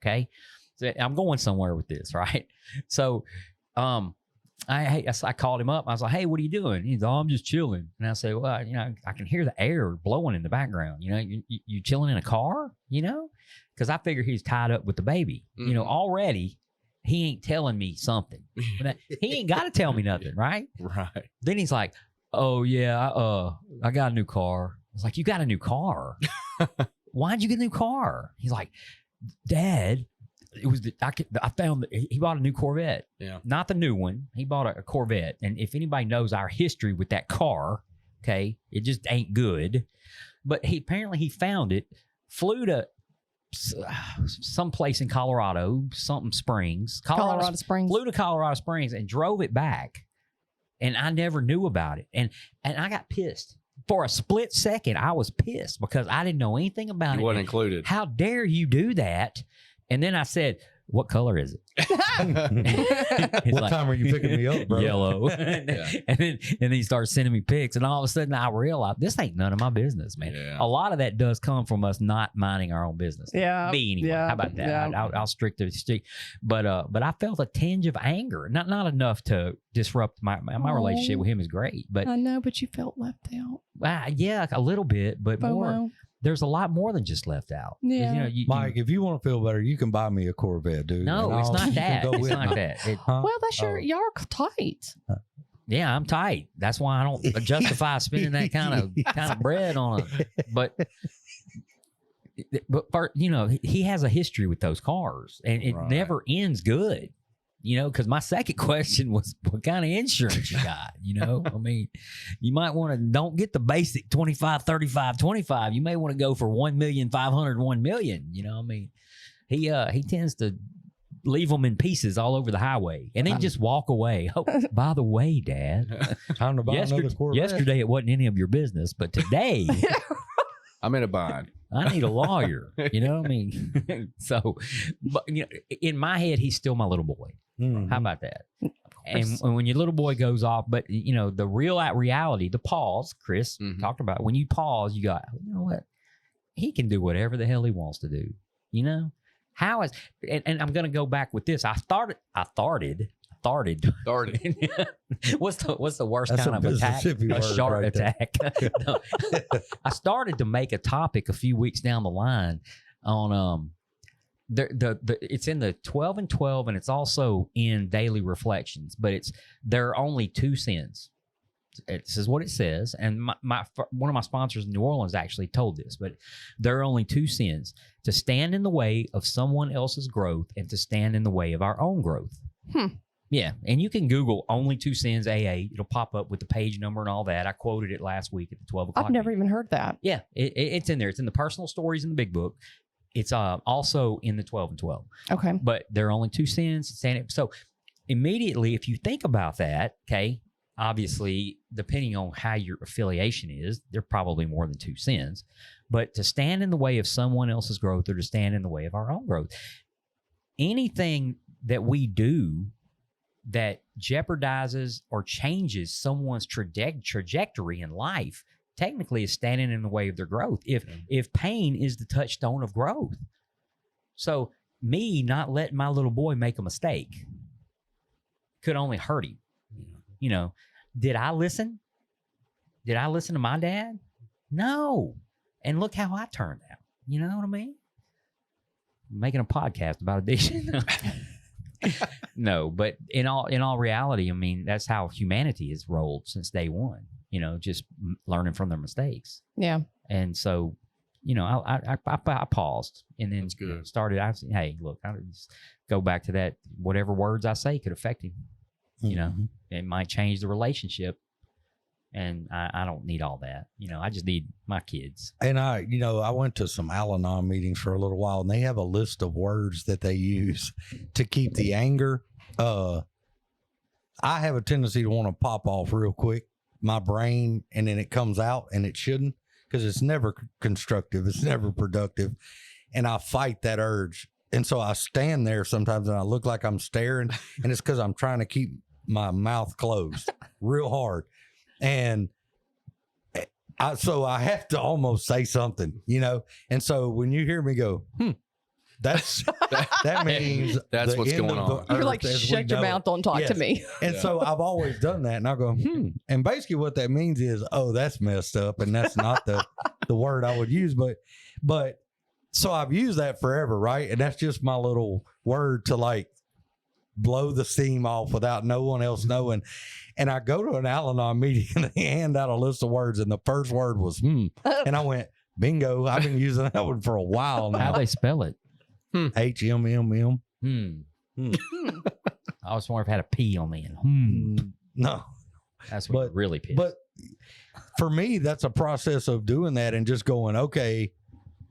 Okay. So I'm going somewhere with this, right? So, I called him up. I was like, "Hey, what are you doing?" He's like, "Oh, I'm just chilling." And I said, "Well, you know, I can hear the air blowing in the background. You know, you chilling in a car, you know?" Because I figure he's tied up with the baby. You know, already he ain't telling me something. But he ain't got to tell me nothing, right? Right. Then he's like, "Oh yeah, I got a new car." I was like, "You got a new car? Why'd you get a new car?" He's like, "Dad, it was I found he bought a new Corvette. Yeah. Not the new one. He bought a Corvette. And if anybody knows our history with that car, okay, it just ain't good. But he found it, flew to someplace in Colorado, something Springs, Colorado Springs. flew to Colorado Springs and drove it back. And I never knew about it. And I got pissed. For a split second, I was pissed because I didn't know anything about You it. wasn't included. How dare you do that? And then I said, "What color is it?" He's What like, time are you picking me up, bro? Yellow. Yeah. and then he starts sending me pics, and all of a sudden I realized this ain't none of my business, man. Yeah. A lot of that does come from us not minding our own business. Yeah. Me anyway. Yeah, How about that? yeah. I'll strictly stick. But I felt a tinge of anger, not enough to disrupt my relationship with him is great, but I know, but you felt left out. yeah, a little bit, but more. FOMO. There's a lot more than just left out. 'Cause, Yeah. you know, you, Mike, if you want to feel better, you can buy me a Corvette, dude. no, and it's I'll- not you can that. go It's with not me. that. It, Huh? Well, that's Oh. y'all are tight. Yeah, I'm tight. That's why I don't justify spending that kind of bread on a. But you know, he has a history with those cars, and it Right. never ends good. You know, because my second question was, what kind of insurance you got? You know, I mean, you might want to don't get the basic 25, 35, 25. You may want to go for 1,500,000, 1 million. You know, I mean, he tends to leave them in pieces all over the highway and then just walk away. Oh, by the way, Dad, Time to buy another Corvette. yesterday it wasn't any of your business, but today I'm in a bind. I need a lawyer. You know what I mean? So, but you know, in my head, he's still my little boy. Mhm. How about that? And when your little boy goes off, but you know, the real reality, the pause, Chris talked about, when you pause, you got, you know what? He can do whatever the hell he wants to do. You know, how is, and I'm going to go back with this. I started. What's the worst That's kind a of attack? Mississippi A word shark right there. attack. No. I started to make a topic a few weeks down the line on it's in the 12 and 12, and it's also in Daily Reflections, but there are only 2 sins. This is what it says, and one of my sponsors in New Orleans actually told this, but there are only 2 sins: to stand in the way of someone else's growth and to stand in the way of our own growth. Yeah, and you can Google only 2 sins AA. It'll pop up with the page number and all that. I quoted it last week at the 12 o'clock. I've never meeting. even heard that. Yeah, it's in there. It's in the personal stories in the big book. It's also in the 12 and 12. Okay. But there are only 2 sins. So immediately, if you think about that, okay, obviously, depending on how your affiliation is, there are probably more than 2 sins. But to stand in the way of someone else's growth or to stand in the way of our own growth, anything that we do that jeopardizes or changes someone's trajectory in life technically is standing in the way of their growth. If pain is the touchstone of growth. So me not letting my little boy make a mistake could only hurt him. You know, did I listen? Did I listen to my dad? No. And look how I turned out. You know what I mean? Making a podcast about addiction. No, but in all reality, I mean, that's how humanity has rolled since day one. You know, just learning from their mistakes. Yeah. And so, you know, I paused and then That's good. Started. I said, hey, look, I just go back to that. Whatever words I say could affect him. You know, it might change the relationship, and I don't need all that. You know, I just need my kids. And I went to some Al-Anon meetings for a little while, and they have a list of words that they use to keep the anger. I have a tendency to want to pop off real quick, my brain, and then it comes out, and it shouldn't, because it's never constructive. It's never productive. And I fight that urge. And so I stand there sometimes and I look like I'm staring, and it's because I'm trying to keep my mouth closed real hard. And so I have to almost say something, you know? And so when you hear me go, that means That's the what's end going of the on. You're earth like, as we shut your know it. mouth, don't talk to Yes. me. And so I've always done that. And I go, And basically what that means is, oh, that's messed up. And that's not the word I would use. But so I've used that forever, right? And that's just my little word to like blow the steam off without no one else knowing. And I go to an Al-Anon meeting and they hand out a list of words. And the first word was, And I went, bingo. I've been using that one for a while How now. they spell it? HMMM. I always wonder if it had a P on the end. No. That's what But- really pissed. But for me, that's a process of doing that and just going, okay,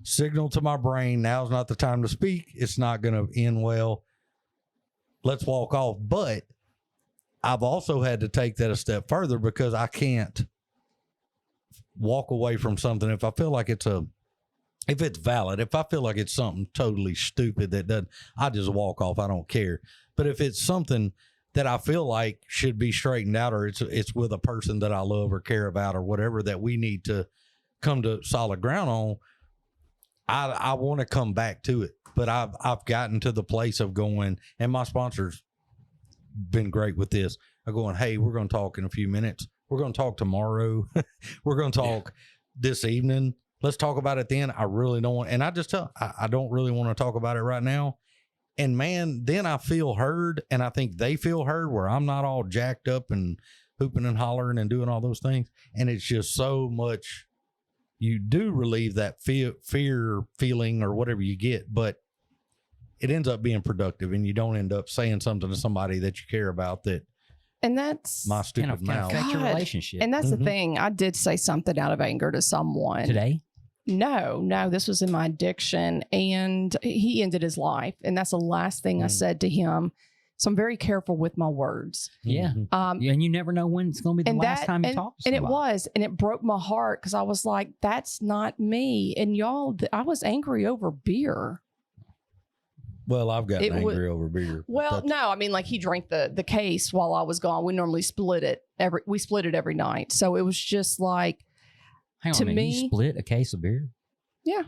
signal to my brain, now's not the time to speak. It's not going to end well. Let's walk off. But I've also had to take that a step further because I can't walk away from something if I feel like if it's valid. If I feel like it's something totally stupid that doesn't, I just walk off. I don't care. But if it's something that I feel like should be straightened out, or it's with a person that I love or care about or whatever that we need to come to solid ground on, I want to come back to it. But I've gotten to the place of going, and my sponsor's been great with this. I'm going, hey, we're going to talk in a few minutes. We're going to talk tomorrow. We're going to talk this evening. Let's talk about it then. I really don't want, and I just tell, I don't really want to talk about it right now. And man, then I feel heard, and I think they feel heard, where I'm not all jacked up and hooping and hollering and doing all those things. And it's just so much, you do relieve that fear feeling or whatever you get, but it ends up being productive, and you don't end up saying something to somebody that you care about that And that's my can stupid mouth. affect your God. relationship. and that's Mhm. the thing. I did say something out of anger to someone Today, No, this was in my addiction, and he ended his life, and that's the last thing I said to him. So I'm very careful with my words. yeah. Mhm. And you never know when it's going to be the And last time you talk to and somebody. it was, and it broke my heart because I was like, "That's not me." And y'all, I was angry over beer. Well, I've gotten It would- angry over beer. Well, That's- no, I mean, like he drank the case while I was gone. We normally split it every night. So it was just like, Hang on To a minute. me- You split a case of beer? Yeah.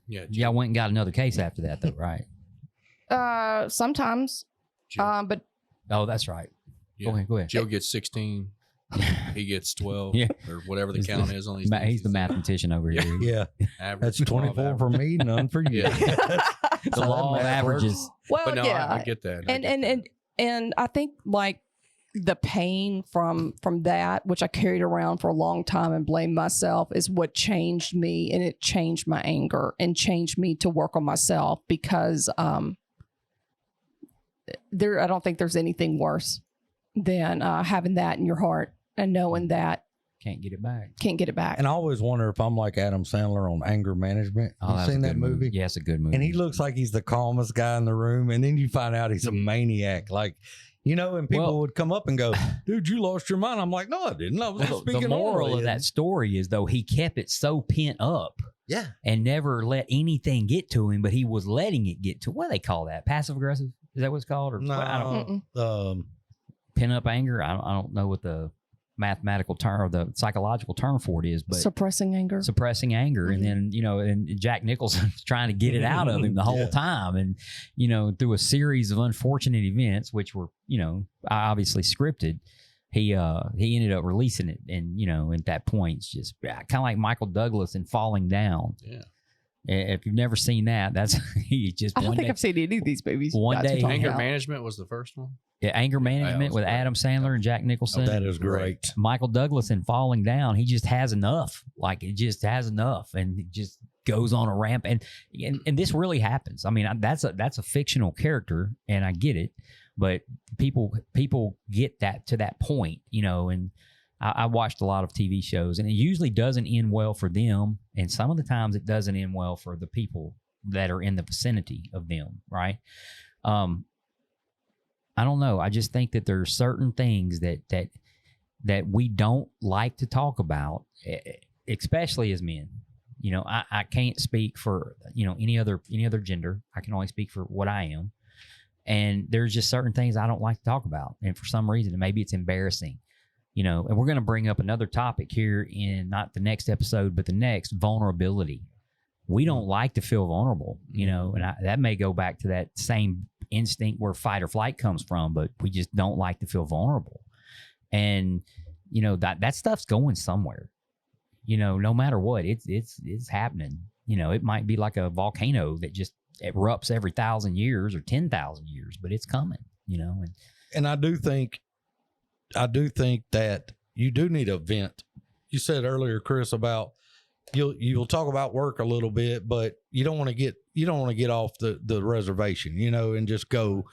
Y'all went and got another case after that, though, right? sometimes, Jill, but Oh, that's right. yeah. Go ahead. Joe gets 16. He gets 12 Yeah. or whatever the He's count the- is on these. He's the mathematician over here. Yeah, Average, that's law of 24 for me, none for you. Yeah. The law of averages. well, But no, yeah, I get that. I and get and that. and I think like the pain from that, which I carried around for a long time and blamed myself, is what changed me, and it changed my anger and changed me to work on myself because I don't think there's anything worse than having that in your heart and knowing that Can't get it back. can't get it back. And I always wonder if I'm like Adam Sandler on anger management. Oh, You that's a seen that good movie? Yeah, it's a good movie. And he looks like he's the calmest guy in the room, and then you find out he's a maniac. Like, you know, and people Well- would come up and go, "Dude, you lost your mind." I'm like, "No, I didn't. I was just Well, speaking the moral normally." of that story is, though, he kept it so pent up yeah, and never let anything get to him, but he was letting it get to, what do they call that? Passive aggressive? Is that what it's called? Or No. I don't, Mm-mm. pent up anger? I don't know what the mathematical term or the psychological term for it is, but Suppressing anger. suppressing anger. And then, you know, and Jack Nicholson's trying to get it out of him the whole Yeah. time. And, you know, through a series of unfortunate events, which were, you know, obviously scripted, he ended up releasing it. And, you know, at that point, it's just kind of like Michael Douglas in Falling Down. Yeah. If you've never seen that, that's he just I don't one think day, I've seen any of these movies. One Guys are day- talking Anger about. management was the first one. yeah, Anger that Management was with great. Adam Sandler and Jack Nicholson. that is great. Michael Douglas in Falling Down, he just has enough. Like it just has enough, and it just goes on a ramp. And this really happens. I mean, that's a fictional character, and I get it, but people get that to that point, you know. And I watched a lot of TV shows, and it usually doesn't end well for them, and some of the times it doesn't end well for the people that are in the vicinity of them, right? I don't know. I just think that there are certain things that we don't like to talk about, especially as men. You know, I can't speak for, you know, any other gender. I can only speak for what I am. And there's just certain things I don't like to talk about. And for some reason, maybe it's embarrassing, you know. And we're going to bring up another topic here in not the next episode, but the next, vulnerability. We don't like to feel vulnerable, you know, and that may go back to that same instinct where fight or flight comes from, but we just don't like to feel vulnerable. And, you know, that stuff's going somewhere, you know, no matter what, it's happening. You know, it might be like a volcano that just erupts every 1,000 years or 10,000 years, but it's coming, you know. And I do think that you do need a vent. You said earlier, Chris, about you'll talk about work a little bit, but you don't want to get off the reservation, you know, and just go.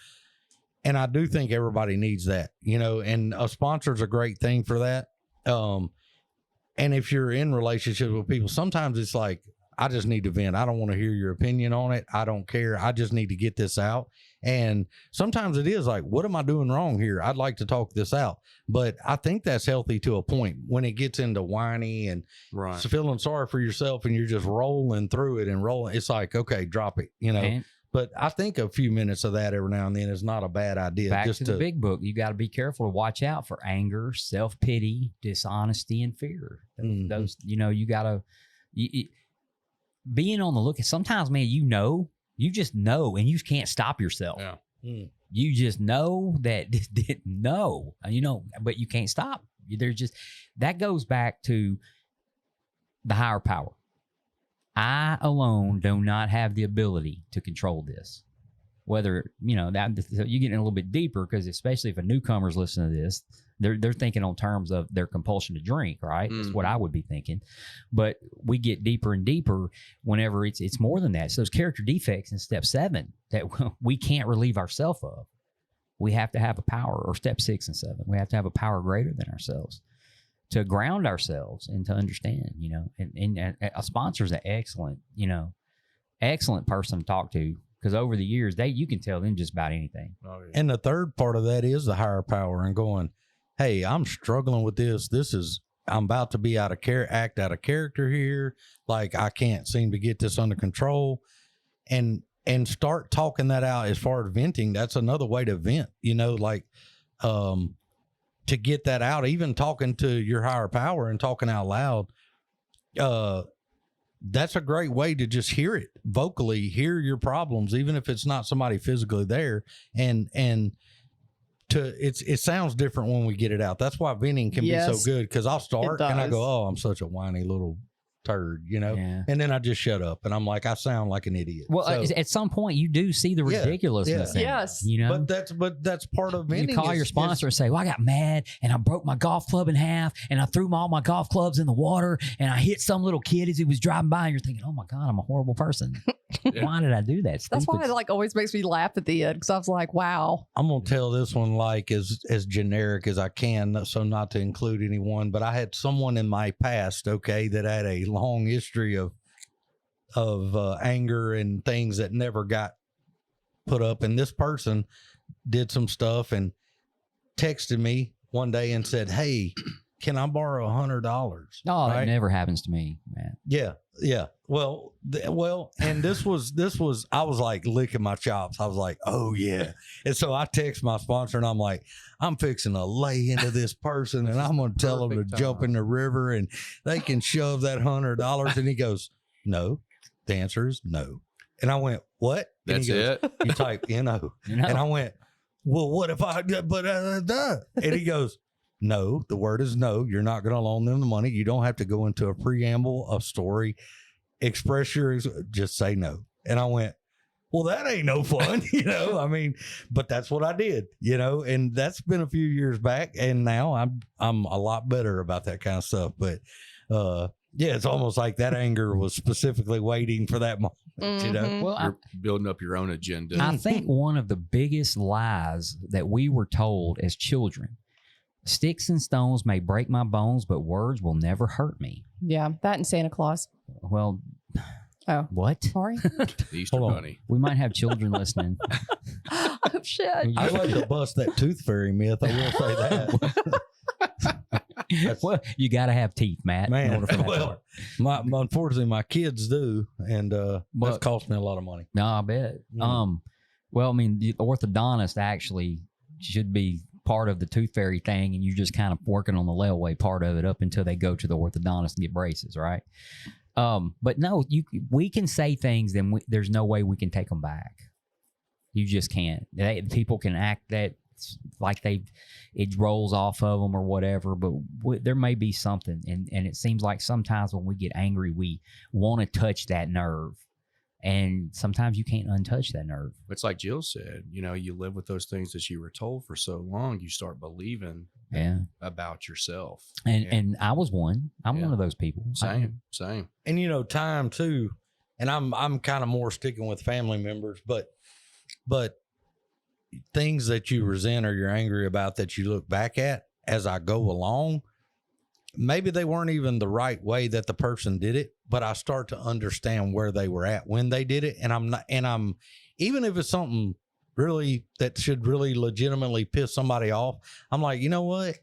And I do think everybody needs that, you know, and a sponsor's a great thing for that. And if you're in relationships with people, sometimes it's like, I just need to vent. I don't want to hear your opinion on it. I don't care. I just need to get this out. And sometimes it is like, what am I doing wrong here? I'd like to talk this out. But I think that's healthy to a point. When it gets into whiny and Right. feeling sorry for yourself and you're just rolling through it and rolling, it's like, okay, drop it, you know. And But I think a few minutes of that every now and then is not a bad idea. back just to the big book, you got to be careful to watch out for anger, self-pity, dishonesty, and fear. Mhm. Those, you know, you got to being on the look. Sometimes, man, you just know, and you can't stop yourself. Yeah. You just know that no, you know, but you can't stop. There's just that goes back to the higher power. I alone do not have the ability to control this. Whether, you know, that you get in a little bit deeper, because especially if a newcomer's listening to this, they're thinking on terms of their compulsion to drink, right? That's what I would be thinking. But we get deeper and deeper whenever it's more than that. It's those character defects in step 7 that we can't relieve ourselves of. We have to have a power, or step 6 and 7. We have to have a power greater than ourselves to ground ourselves and to understand, you know. And a sponsor's an excellent, you know, excellent person to talk to, because over the years, you can tell them just about anything. Oh, yeah. And the third part of that is the higher power and going, hey, I'm struggling with this. I'm about to be act out of character here. Like, I can't seem to get this under control. And and start talking that out. As far as venting, that's another way to vent, like to get that out, even talking to your higher power and talking out loud. That's a great way to just hear it vocally, hear your problems, even if it's not somebody physically there. And it sounds different when we get it out. That's why venting can be so good, because I'll start and I go, oh, I'm such a whiny little turd, Yeah. and then I just shut up and I'm like, I sound like an idiot. Well, So- at some point you do see the ridiculousness. In it, Yes. but that's part of venting. You call your sponsor and say, well, I got mad and I broke my golf club in half and I threw all my golf clubs in the water and I hit some little kid as he was driving by, and you're thinking, oh my God, I'm a horrible person. Why did I do that? That's why it Stupid. like always makes me laugh at the end, because I was like, wow. I'm gonna tell this one like as generic as I can, so not to include anyone. But I had someone in my past, okay, that had a long history of anger and things that never got put up. And this person did some stuff and texted me one day and said, "Hey, can I borrow $100?" Oh, that Right? never happens to me, man. Yeah. Well, and this was, I was like licking my chops. I was like, oh yeah. And so I text my sponsor and I'm like, I'm fixing to lay into this person and I'm going to tell them to Perfect jump in the river and they can shove that $100. And he goes, no, the answer is no. And I went, what? And That's he goes, it. You type no. You know? And I went, well, what if I, and he goes, no, the word is no. You're not going to loan them the money. You don't have to go into a preamble, a story, express your, just say no. And I went, well, that ain't no fun, I mean, but that's what I did, and that's been a few years back. And now I'm a lot better about that kind of stuff. But, yeah, it's almost like that anger was specifically waiting for that moment, Mhm. Well, You're building up your own agenda. I think one of the biggest lies that we were told as children, sticks and stones may break my bones, but words will never hurt me. Yeah, that and Santa Claus. Well, Oh. what? Sorry. The Easter Hold on. Bunny. We might have children listening. Oh, shit. I'd like to bust that tooth fairy myth. I will say that. Well, you got to have teeth, Matt. in Man, order for that to work. well, unfortunately, my kids do, and that's But- cost me a lot of money. No, I bet. Well, I mean, the orthodontist actually should be part of the tooth fairy thing, and you're just kind of working on the layaway part of it up until they go to the orthodontist and get braces, right? But no, we can say things, and there's no way we can take them back. You just can't. People can act that like it rolls off of them or whatever, but there may be something, and it seems like sometimes when we get angry, we want to touch that nerve. And sometimes you can't untouch that nerve. It's like Jill said, you live with those things that you were told for so long, you start believing Yeah. about yourself. And I was one. I'm Yeah. one of those people. Same. And time too. And I'm kind of more sticking with family members, but things that you resent or you're angry about that you look back at as I go along, maybe they weren't even the right way that the person did it, but I start to understand where they were at when they did it. And I'm even if it's something really that should really legitimately piss somebody off, I'm like, you know what?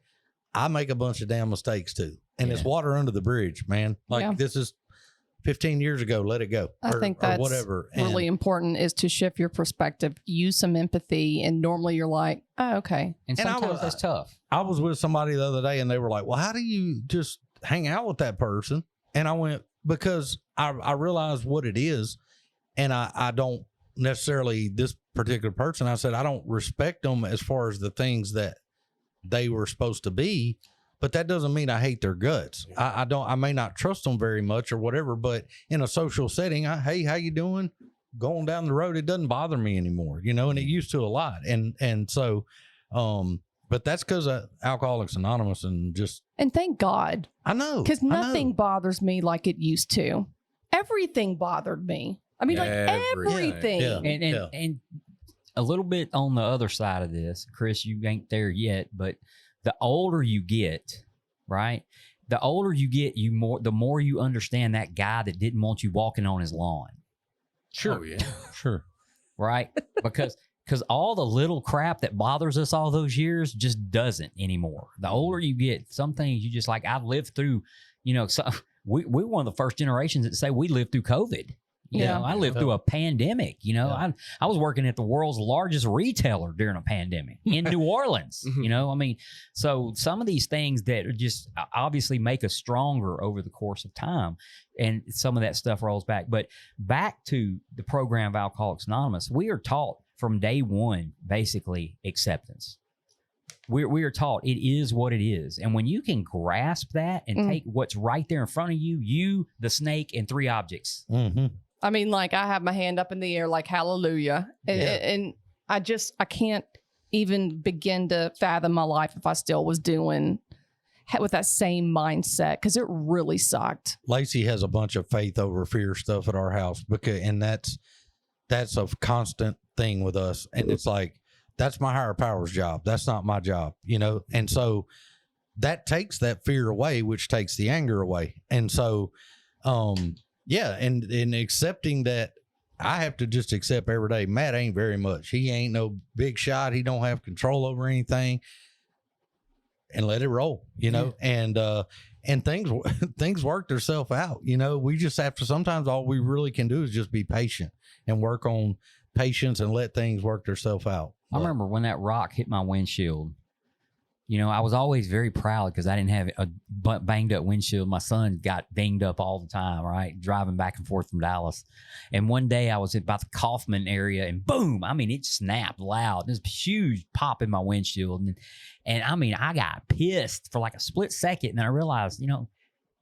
I make a bunch of damn mistakes too. And it's Yeah. water under the bridge, man. Like Yeah. this is 15 years ago, let it go. I think or that's whatever. really important, is to shift your perspective, use some empathy, and normally you're like, oh, okay. And And I sometimes was- that's tough. I was with somebody the other day and they were like, well, how do you just hang out with that person? And I went, because I realized what it is. And I don't necessarily, this particular person, I said, I don't respect them as far as the things that they were supposed to be, but that doesn't mean I hate their guts. I may not trust them very much or whatever, but in a social setting, hey, how you doing? Going down the road, it doesn't bother me anymore, and it used to a lot. And so, but that's because of Alcoholics Anonymous and just, And thank God, I know. because I know. nothing bothers me like it used to. Everything bothered me. I mean, like Everything. everything. Yeah. And a little bit on the other side of this, Chris, you ain't there yet, but the older you get, right? The older you get, the more you understand that guy that didn't want you walking on his lawn, Sure. Oh, yeah. Sure. right? Because all the little crap that bothers us all those years just doesn't anymore. The older you get, some things you just like, I've lived through, so we're one of the first generations that say we lived through COVID. You Yeah. know, I lived through a pandemic. You know, I was working at the world's largest retailer during a pandemic in New Orleans. You know, I mean, so some of these things that are just obviously make us stronger over the course of time, and some of that stuff rolls back. But back to the program of Alcoholics Anonymous, we are taught from day one, basically, acceptance. We are taught it is what it is. And when you can grasp that and take what's right there in front of you, the snake, and 3 objects. Mm-hmm. I mean, like I have my hand up in the air, like hallelujah. And I can't even begin to fathom my life if I still was doing with that same mindset, because it really sucked. Lacey has a bunch of faith over fear stuff at our house, and that's a constant thing with us. And it's like, that's my higher power's job. That's not my job, you know? And so that takes that fear away, which takes the anger away. And so, and accepting that I have to just accept every day. Matt ain't very much. He ain't no big shot. He don't have control over anything, and let it roll, you know? And things work themselves out. You know, we just have to, sometimes all we really can do is just be patient and work on patience and let things work themselves out. I remember when that rock hit my windshield. You know, I was always very proud because I didn't have a banged up windshield. My son got dinged up all the time, right? Driving back and forth from Dallas. And one day I was about the Kaufman area and boom, I mean, it snapped loud. There's a huge pop in my windshield. And I mean, I got pissed for like a split second. And then I realized, you know,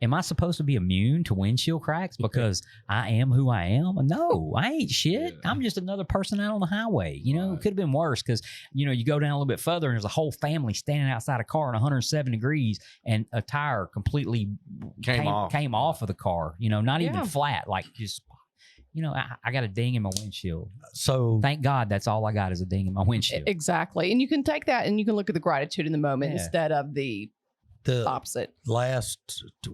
am I supposed to be immune to windshield cracks because I am who I am? No, I ain't shit. Yeah. I'm just another person out on the highway. You know, it could have been worse because, you know, you go down a little bit further and there's a whole family standing outside a car in 107 degrees and a tire completely came off of the car, you know, not even flat, like just, you know, I got a ding in my windshield. So thank God that's all I got is a ding in my windshield. Exactly. And you can take that and you can look at the gratitude in the moment instead of the opposite.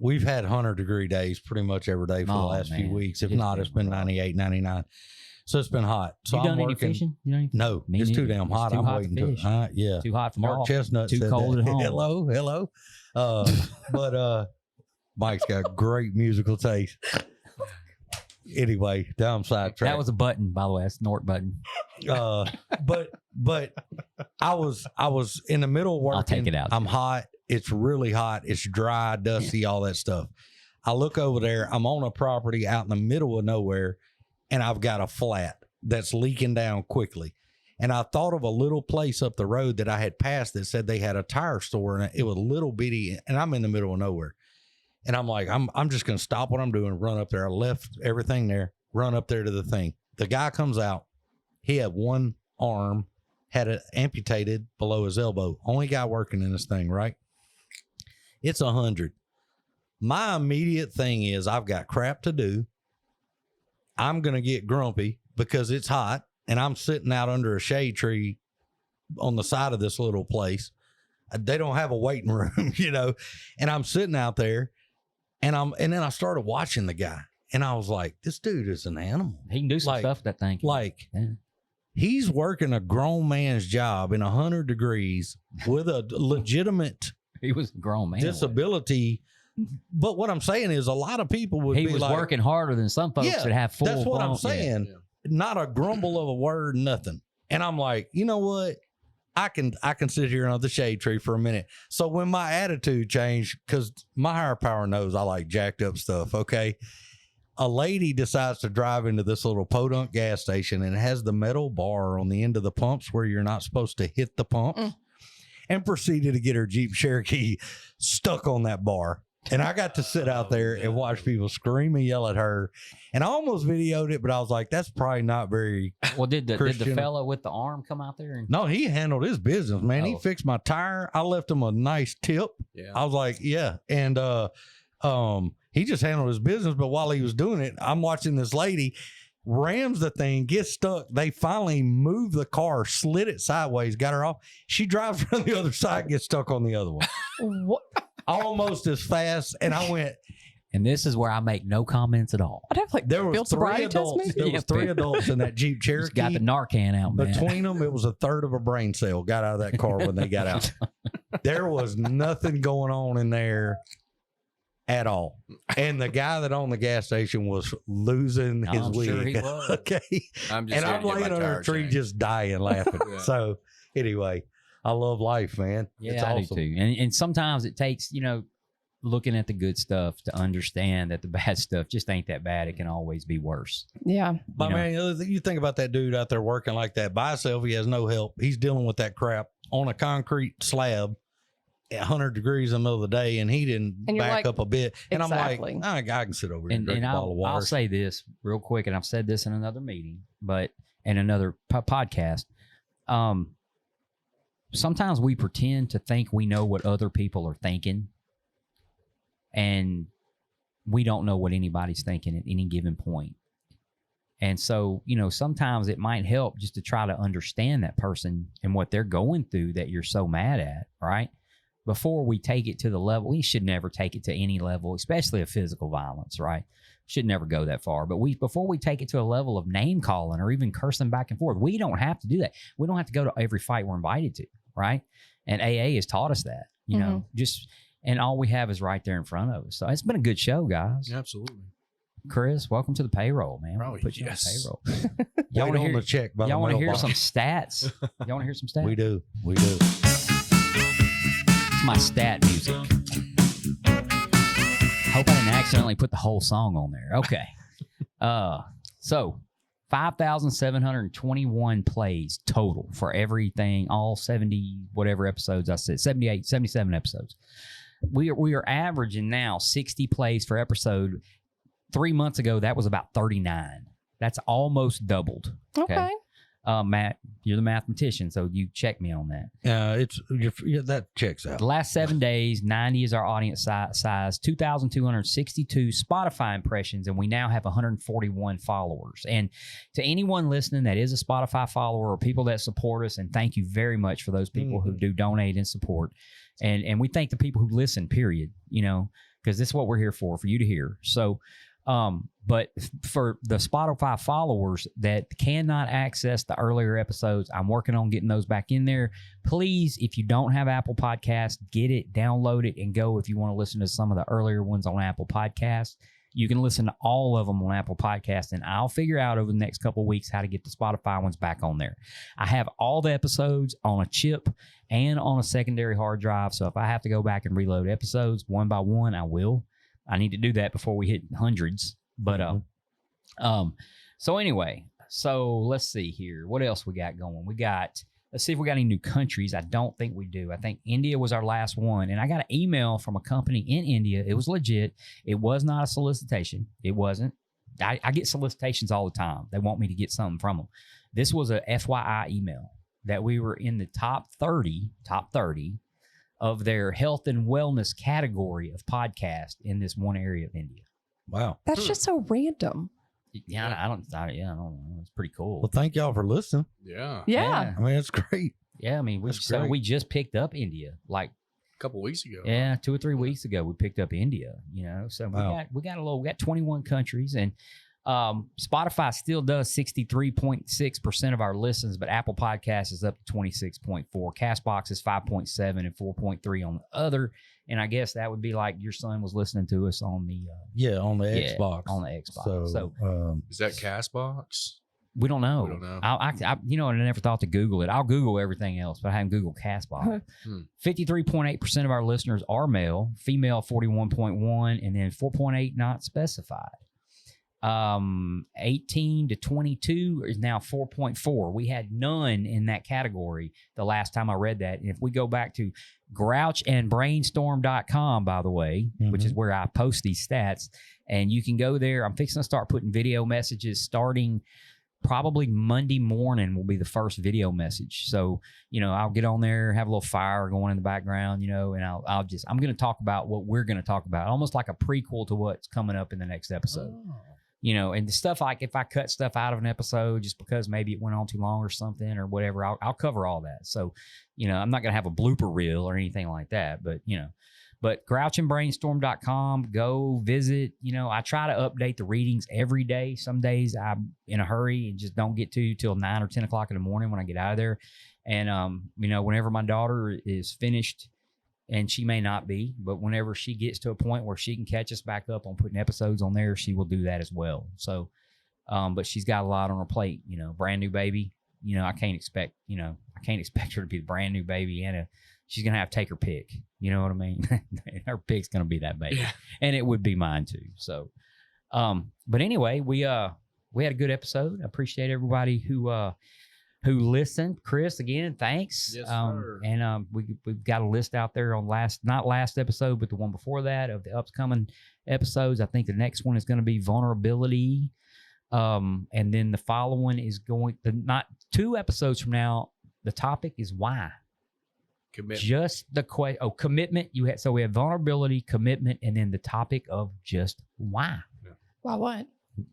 We've had 100-degree days pretty much every day for the last few weeks. If not, it's been 98, 99. So it's been hot. So you done any fishing? No, it's too damn hot. I'm waiting to fish. Too hot for Mark Chestnut too said cold that. at home. Hello. But Mike's got great musical taste. Anyway, down sidetrack. That was a button, by the way. That's a Nort button. But I was in the middle of working. I'll take it out. I'm hot. It's really hot. It's dry, dusty, all that stuff. I look over there. I'm on a property out in the middle of nowhere, and I've got a flat that's leaking down quickly. And I thought of a little place up the road that I had passed that said they had a tire store, and it was a little bitty, and I'm in the middle of nowhere. And I'm like, I'm just going to stop what I'm doing, run up there. I left everything there, run up there to the thing. The guy comes out. He had one arm, had it amputated below his elbow. Only guy working in this thing, right? It's 100. My immediate thing is I've got crap to do. I'm going to get grumpy because it's hot and I'm sitting out under a shade tree on the side of this little place. They don't have a waiting room, you know, and I'm sitting out there and then I started watching the guy and I was like, this dude is an animal. He can do some stuff with that thing. He's working a grown man's job in 100 degrees with a legitimate he was a grown man disability. But what I'm saying is a lot of people would be like. He was working harder than some folks that have full. That's what I'm saying. Yeah. Not a grumble of a word, nothing. And I'm like, you know what? I can sit here under the shade tree for a minute. So when my attitude changed, because my higher power knows I like jacked up stuff, okay? A lady decides to drive into this little podunk gas station and it has the metal bar on the end of the pumps where you're not supposed to hit the pumps. And proceeded to get her Jeep Cherokee stuck on that bar. And I got to sit out there and watch people scream and yell at her. And I almost videoed it, but I was like, that's probably not very Well, did the Christian. fella with the arm come out there? No, he handled his business, man. He fixed my tire. I left him a nice tip. Yeah. I was like, yeah. And he just handled his business. But while he was doing it, I'm watching this lady rams the thing, gets stuck. They finally moved the car, slid it sideways, got her off. She drives around the other side, gets stuck on the other one. What? Almost as fast. And I went. And this is where I make no comments at all. I'd have like there was field three sobriety test adults. maybe? There was three adults in that Jeep Cherokee. Just got the Narcan out, man. Between them, it was a third of a brain cell got out of that car when they got out. There was nothing going on in there. at all. And the guy that owned the gas station was losing his I'm wig. sure he was. Okay. I'm just And here I'm to get my laying under tire a tree changed. just dying laughing. Yeah. So anyway, I love life, man. Yeah, It's I awesome. do too. And sometimes it takes, looking at the good stuff to understand that the bad stuff just ain't that bad. It can always be worse. Yeah. But You know? man, you think about that dude out there working like that by himself. He has no help. He's dealing with that crap on a concrete slab at 100 degrees in the middle of the day, and he didn't And you're back like, up a bit. And exactly. I'm like, I can sit over here and And, drink and a bottle of I'll water. say this real quick, and I've said this in another meeting, but in another podcast. Sometimes we pretend to think we know what other people are thinking, and we don't know what anybody's thinking at any given point. And so, sometimes it might help just to try to understand that person and what they're going through that you're so mad at, right? Before we take it to the level, we should never take it to any level, especially of physical violence, right? Should never go that far. But before we take it to a level of name calling or even cursing back and forth, we don't have to do that. We don't have to go to every fight we're invited to, right? And AA has taught us that, and all we have is right there in front of us. So it's been a good show, guys. Absolutely. Chris, welcome to the payroll, man. Oh, We'll put you yes. on the payroll. Y'all Wait want to on hear? the check by the Y'all want to hear mailbox. some stats? Y'all want to hear some stats? We do. We do. It's my stat music. Hope I didn't accidentally put the whole song on there. Okay. So 5,721 plays total for everything, all 70 whatever episodes I said, 78, 77 episodes. We are averaging now 60 plays per episode. 3 months ago, that was about 39. That's almost doubled. Okay. Matt, you're the mathematician, so you check me on that. That checks out. The last 7 days, 90 is our audience size, 2,262 Spotify impressions, and we now have 141 followers. And to anyone listening that is a Spotify follower or people that support us, and thank you very much for those people who do donate and support. And we thank the people who listen, period, because this is what we're here for you to hear. So, but for the Spotify followers that cannot access the earlier episodes, I'm working on getting those back in there. Please, if you don't have Apple Podcasts, get it, download it, and go. If you want to listen to some of the earlier ones on Apple Podcasts, you can listen to all of them on Apple Podcasts, and I'll figure out over the next couple of weeks how to get the Spotify ones back on there. I have all the episodes on a chip and on a secondary hard drive, so if I have to go back and reload episodes one by one, I will. I need to do that before we hit hundreds. But so anyway, so let's see here. What else we got going? Let's see if we got any new countries. I don't think we do. I think India was our last one. And I got an email from a company in India. It was legit. It was not a solicitation. It wasn't. I get solicitations all the time. They want me to get something from them. This was a FYI email that we were in the top 30 of their health and wellness category of podcast in this one area of India. Wow. That's just so random. Yeah, I don't know. It's pretty cool. Well, thank y'all for listening. Yeah. Yeah. I mean, it's great. Yeah, I mean, That's great. we just picked up India, like A couple weeks ago. 2 or 3 weeks ago. We picked up India, So Wow. we got 21 countries, and Spotify still does 63.6% of our listens, but Apple Podcasts is up to 26.4. Castbox is 5.7 and 4.3 on the other. And I guess that would be like your son was listening to us on the On the Xbox. on the Xbox. So Is that Castbox? we don't know. We don't know. I I never thought to Google it. I'll Google everything else, but I haven't Googled Castbox. 53.8% of our listeners are male, female 41.1, and then 4.8 not specified. 18 to 22 is now 4.4. We had none in that category the last time I read that. And if we go back to grouchandbrainstorm.com, by the way, which is where I post these stats, and you can go there. I'm fixing to start putting video messages starting probably Monday morning will be the first video message. So, I'll get on there, have a little fire going in the background, and I'm going to talk about what we're going to talk about, almost like a prequel to what's coming up in the next episode. And the stuff like if I cut stuff out of an episode just because maybe it went on too long or something or whatever, I'll cover all that. So, I'm not going to have a blooper reel or anything like that, but grouchandbrainstorm.com, go visit. I try to update the readings every day. Some days I'm in a hurry and just don't get to till 9 or 10 o'clock in the morning when I get out of there. And, whenever my daughter is finished and she may not be, but whenever she gets to a point where she can catch us back up on putting episodes on there, she will do that as well. So, but she's got a lot on her plate, you know, brand new baby. You know, I can't expect her to be the brand new baby, and she's gonna have to take her pick. You know what I mean? Her pick's gonna be that baby, and it would be mine too. So, but anyway, we had a good episode. I appreciate everybody who listened. Chris, again, thanks. Yes, sir. And we've got a list out there on not last episode, but the one before that of the upcoming episodes. I think the next one is going to be vulnerability. And then the following is not 2 episodes from now. The topic is why. Commitment. Just the commitment. So we have vulnerability, commitment, and then the topic of just why. Why what?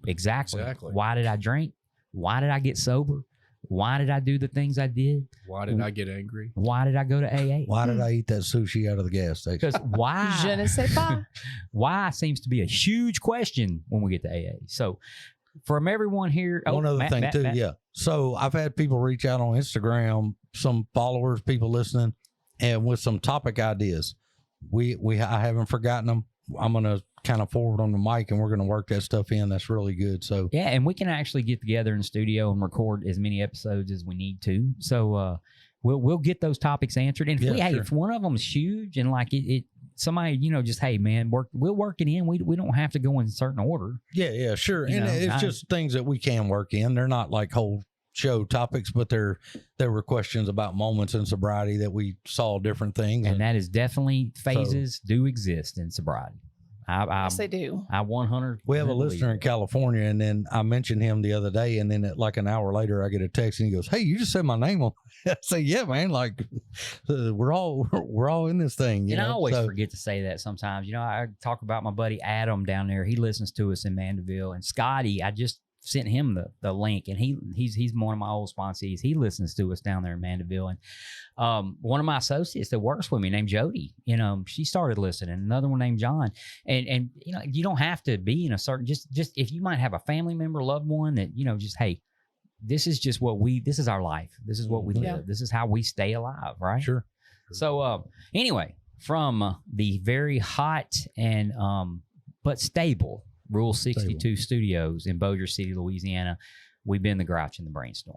Exactly. Why did I drink? Why did I get sober? Why did I do the things I did? Why did I get angry? Why did I go to AA? Why did I eat that sushi out of the gas station? Because why? Je ne sais pas. Why seems to be a huge question when we get to AA. So from everyone here. One other thing too, yeah. So I've had people reach out on Instagram, some followers, people listening, and with some topic ideas. I haven't forgotten them. I'm gonna kind of forward on the mic, and we're gonna work that stuff in. That's really good. So yeah, and we can actually get together in studio and record as many episodes as we need to. So we'll get those topics answered. And if one of them is huge and like it somebody, you know, just, hey man, we'll work it in. We don't have to go in certain order. Yeah, sure. And it's just things that we can work in. They're not like whole show topics, but there were questions about moments in sobriety that we saw different things. And that is definitely phases do exist in sobriety. Yes, they do. I 100. We have a listener in California, and then I mentioned him the other day, and then like an hour later, I get a text, and he goes, "Hey, you just said my name on." I say, "Yeah, man. Like, we're all in this thing." I always forget to say that sometimes. You know, I talk about my buddy Adam down there. He listens to us in Mandeville, and Scotty. I just sent him the link, and he's one of my old sponsees. He listens to us down there in Mandeville, and one of my associates that works with me named Jody, you know, she started listening. Another one named John, and you know, you don't have to be in a certain just if you might have a family member, loved one that, you know, just, hey, this is just this is our life. This is what we live. This is how we stay alive, right? Sure. So anyway, from the very hot and but stable Rule 62 Studios in Bossier City, Louisiana, we've been the Grouch and the Brainstorm.